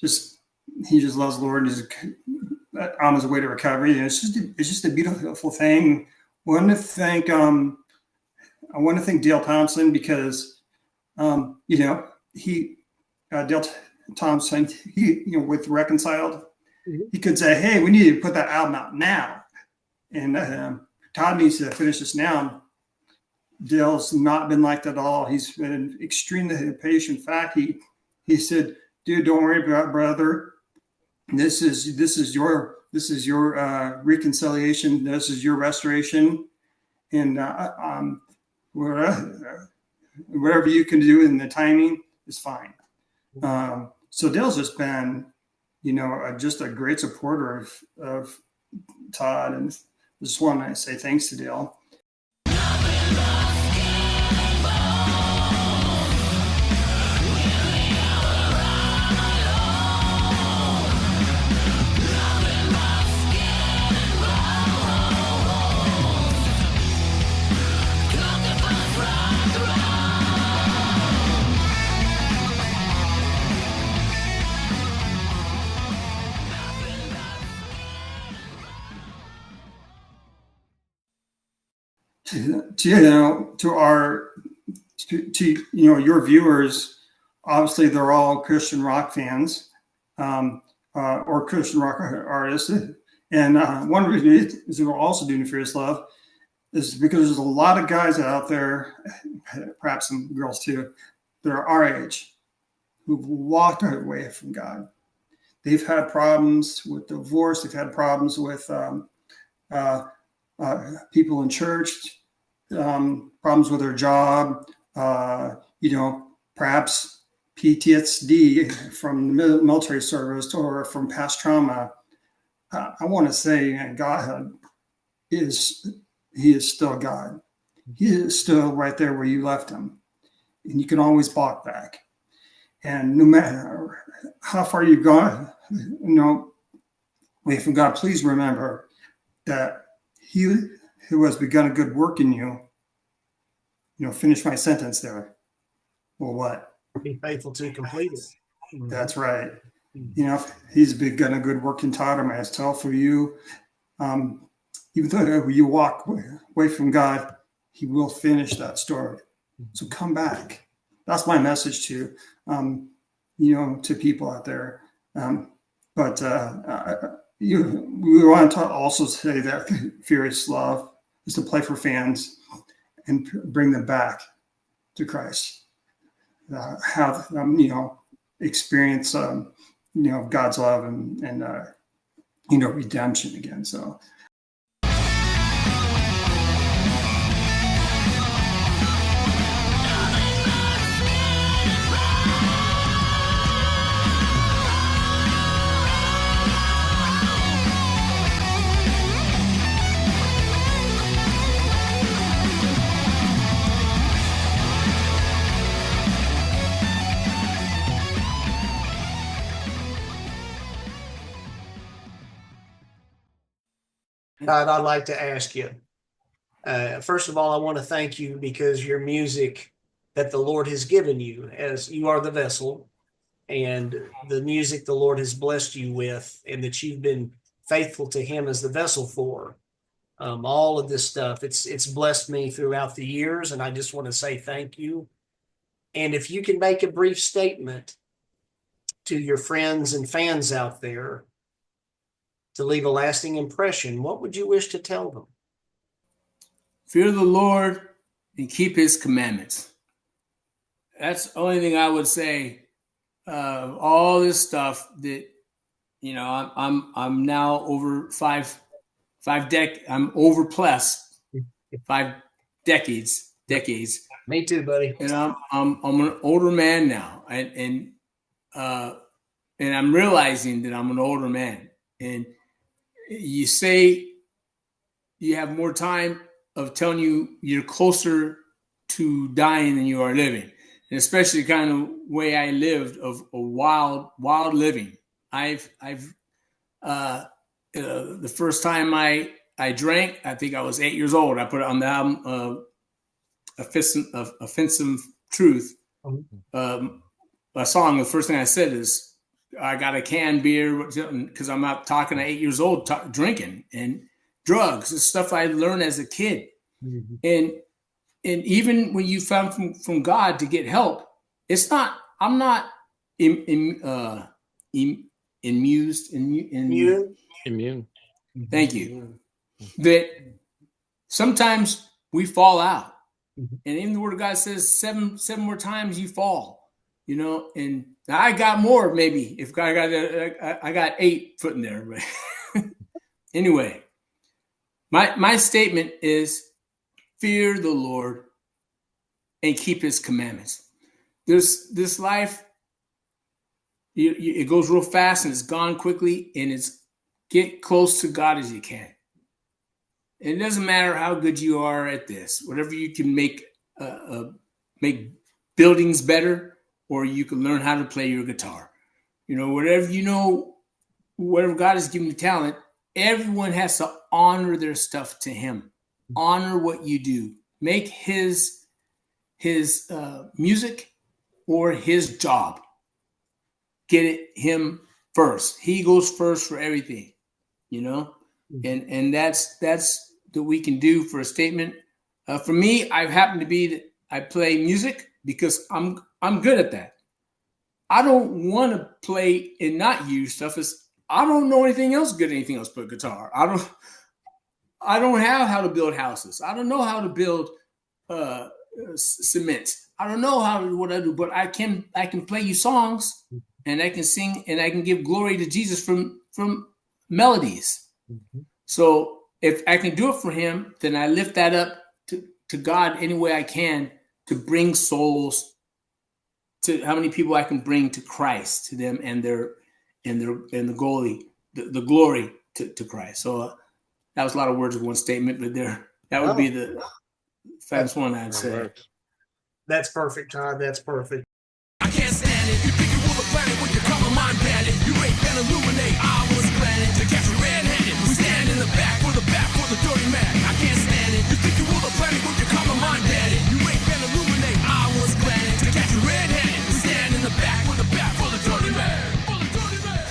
he just loves the Lord and is on his way to recovery. And it's just a beautiful thing. I want to thank Dale Thompson because Dale Thompson, with Reconciled, he could say, hey, we need to put that album out now. And Todd needs to finish this now. Dale's not been like that at all. He's been extremely patient. In fact, he said, dude, don't worry about it, brother. This is your reconciliation. This is your restoration. And whatever you can do in the timing is fine. So Dale's just been, just a great supporter of Todd, and I just want to say thanks to Dale. To your viewers, obviously they're all Christian rock fans or Christian rock artists, and one reason is we're also doing Fierce Love is because there's a lot of guys out there, perhaps some girls too, that are our age who've walked away from God. They've had problems with divorce. They've had problems with people in church, problems with their job, perhaps PTSD from the military service or from past trauma. I want to say God he is still God. He is still right there where you left him. And you can always walk back. And no matter how far you've gone, away from God, please remember that he who has begun a good work in you, finish my sentence there. Well, what? Be faithful to complete it. Mm-hmm. That's right. He's begun a good work in Todd, I must tell for you. Even though you walk away from God, he will finish that story. So come back. That's my message to, to people out there. We want to also say that Furious Love is to play for fans and bring them back to Christ. Have them, experience, God's love and redemption again. So. Todd, I'd like to ask you, first of all, I want to thank you because your music that the Lord has given you, as you are the vessel, and the music the Lord has blessed you with, and that you've been faithful to him as the vessel for, all of this stuff, it's blessed me throughout the years, and I just want to say thank you. And if you can make a brief statement to your friends and fans out there to leave a lasting impression, what would you wish to tell them? Fear the Lord and keep his commandments. That's the only thing I would say. All this stuff that, you know, I'm now over I'm over plus 5 decades. Me too, buddy. And I'm an older man now, and I'm realizing that I'm an older man. And you say you have more time of telling you you're closer to dying than you are living, and especially the kind of way I lived of a wild living. The first time I drank, I think I was 8 years old. I put it on the album, Offensive Truth. A song, the first thing I said is, I got a canned beer because I'm out talking at 8 years old, drinking and drugs and stuff I learned as a kid. Mm-hmm. And even when you found from God to get help, I'm not immune. Thank you. That sometimes we fall out. Mm-hmm. And even the word of God says 7 more times you fall, you know, and I got more, maybe if I got 8 foot in there, but anyway, my statement is fear the Lord and keep his commandments. There's this life, it goes real fast and it's gone quickly, and it's get close to God as you can. And it doesn't matter how good you are at this, whatever you can make buildings better, or you can learn how to play your guitar. You know, whatever God has given you talent, everyone has to honor their stuff to him. Honor what you do. Make his music or his job. Get it him first. He goes first for everything, you know? And that's that we can do for a statement. For me, I happen to be that I play music because I'm good at that. I don't want to play and not use stuff. I don't know anything else but guitar. I don't have how to build houses. I don't know how to build cement. I don't know what I do, but I can play you songs, and I can sing, and I can give glory to Jesus from melodies. Mm-hmm. So if I can do it for him, then I lift that up to God any way I can to bring souls to how many people I can bring to Christ, to them and the glory to Christ. So that was a lot of words in one statement, but that would be the first one I'd say. That's perfect, Todd. That's perfect. I can't stand it. You think you rule the planet when you call my mind bandit. You rape and illuminate. I was planning to catch you red-handed. We stand in the back for the dirty man. I can't stand it. You think you rule the planet when you call my mind bandit. You rape and illuminate. I was planning to catch you red-handed. We stand in the back for the dirty man. For the dirty man.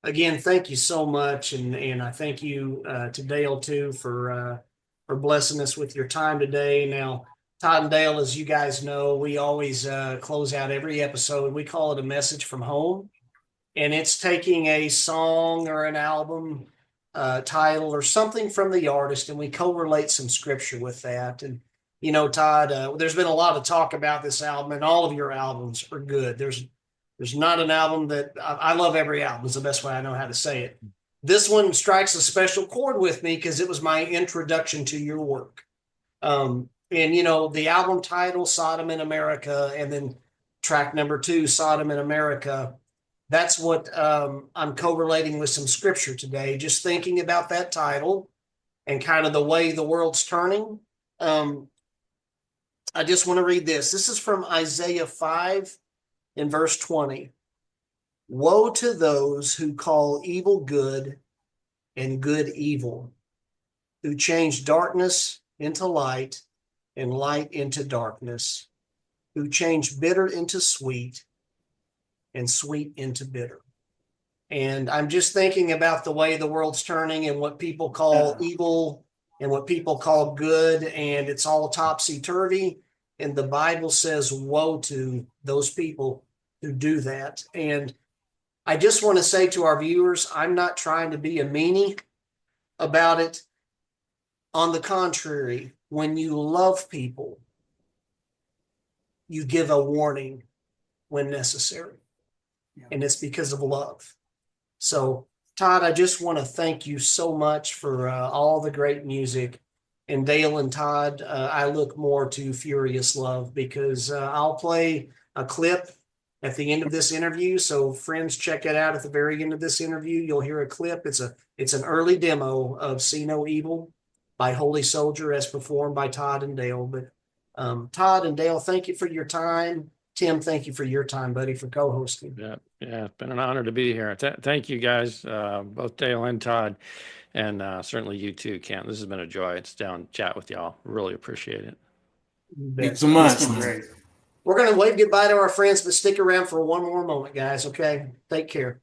Again, thank you so much, and I thank you to Dale too for blessing us with your time today. Now, Todd and Dale, as you guys know, we always close out every episode. We call it a message from home, and it's taking a song or an album title or something from the artist, and we correlate some scripture with that. And you know, Todd, there's been a lot of talk about this album, and all of your albums are good. There's not an album that I love. Every album is the best way I know how to say it. This one strikes a special chord with me because it was my introduction to your work. And, you know, the album title, Sodom in America, and then track number 2, Sodom in America. That's what I'm correlating with some scripture today, just thinking about that title and kind of the way the world's turning. I just want to read this. This is from Isaiah 5 in verse 20. Woe to those who call evil good and good evil, who change darkness into light and light into darkness, who change bitter into sweet and sweet into bitter. And I'm just thinking about the way the world's turning and what people call evil and what people call good, and it's all topsy-turvy. And the Bible says, woe to those people who do that. And I just want to say to our viewers, I'm not trying to be a meanie about it. On the contrary, when you love people, you give a warning when necessary. Yeah. And it's because of love. So, Todd, I just want to thank you so much for all the great music. And Dale and Todd, I look more to Furious Love, because I'll play a clip at the end of this interview. So friends, check it out at the very end of this interview. You'll hear a clip. It's an early demo of See No Evil by Holy Soldier as performed by Todd and Dale. But Todd and Dale, thank you for your time. Tim, thank you for your time, buddy, for co-hosting. Yeah, it's been an honor to be here. Thank you guys, both Dale and Todd, and certainly you too, Kent. This has been a joy. It's down chat with y'all. Really appreciate it. Thank you so much. It's been great. We're going to wave goodbye to our friends, but stick around for one more moment, guys. Okay, take care.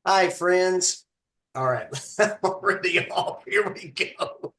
Hi, friends. All right, I'm already off. Here we go.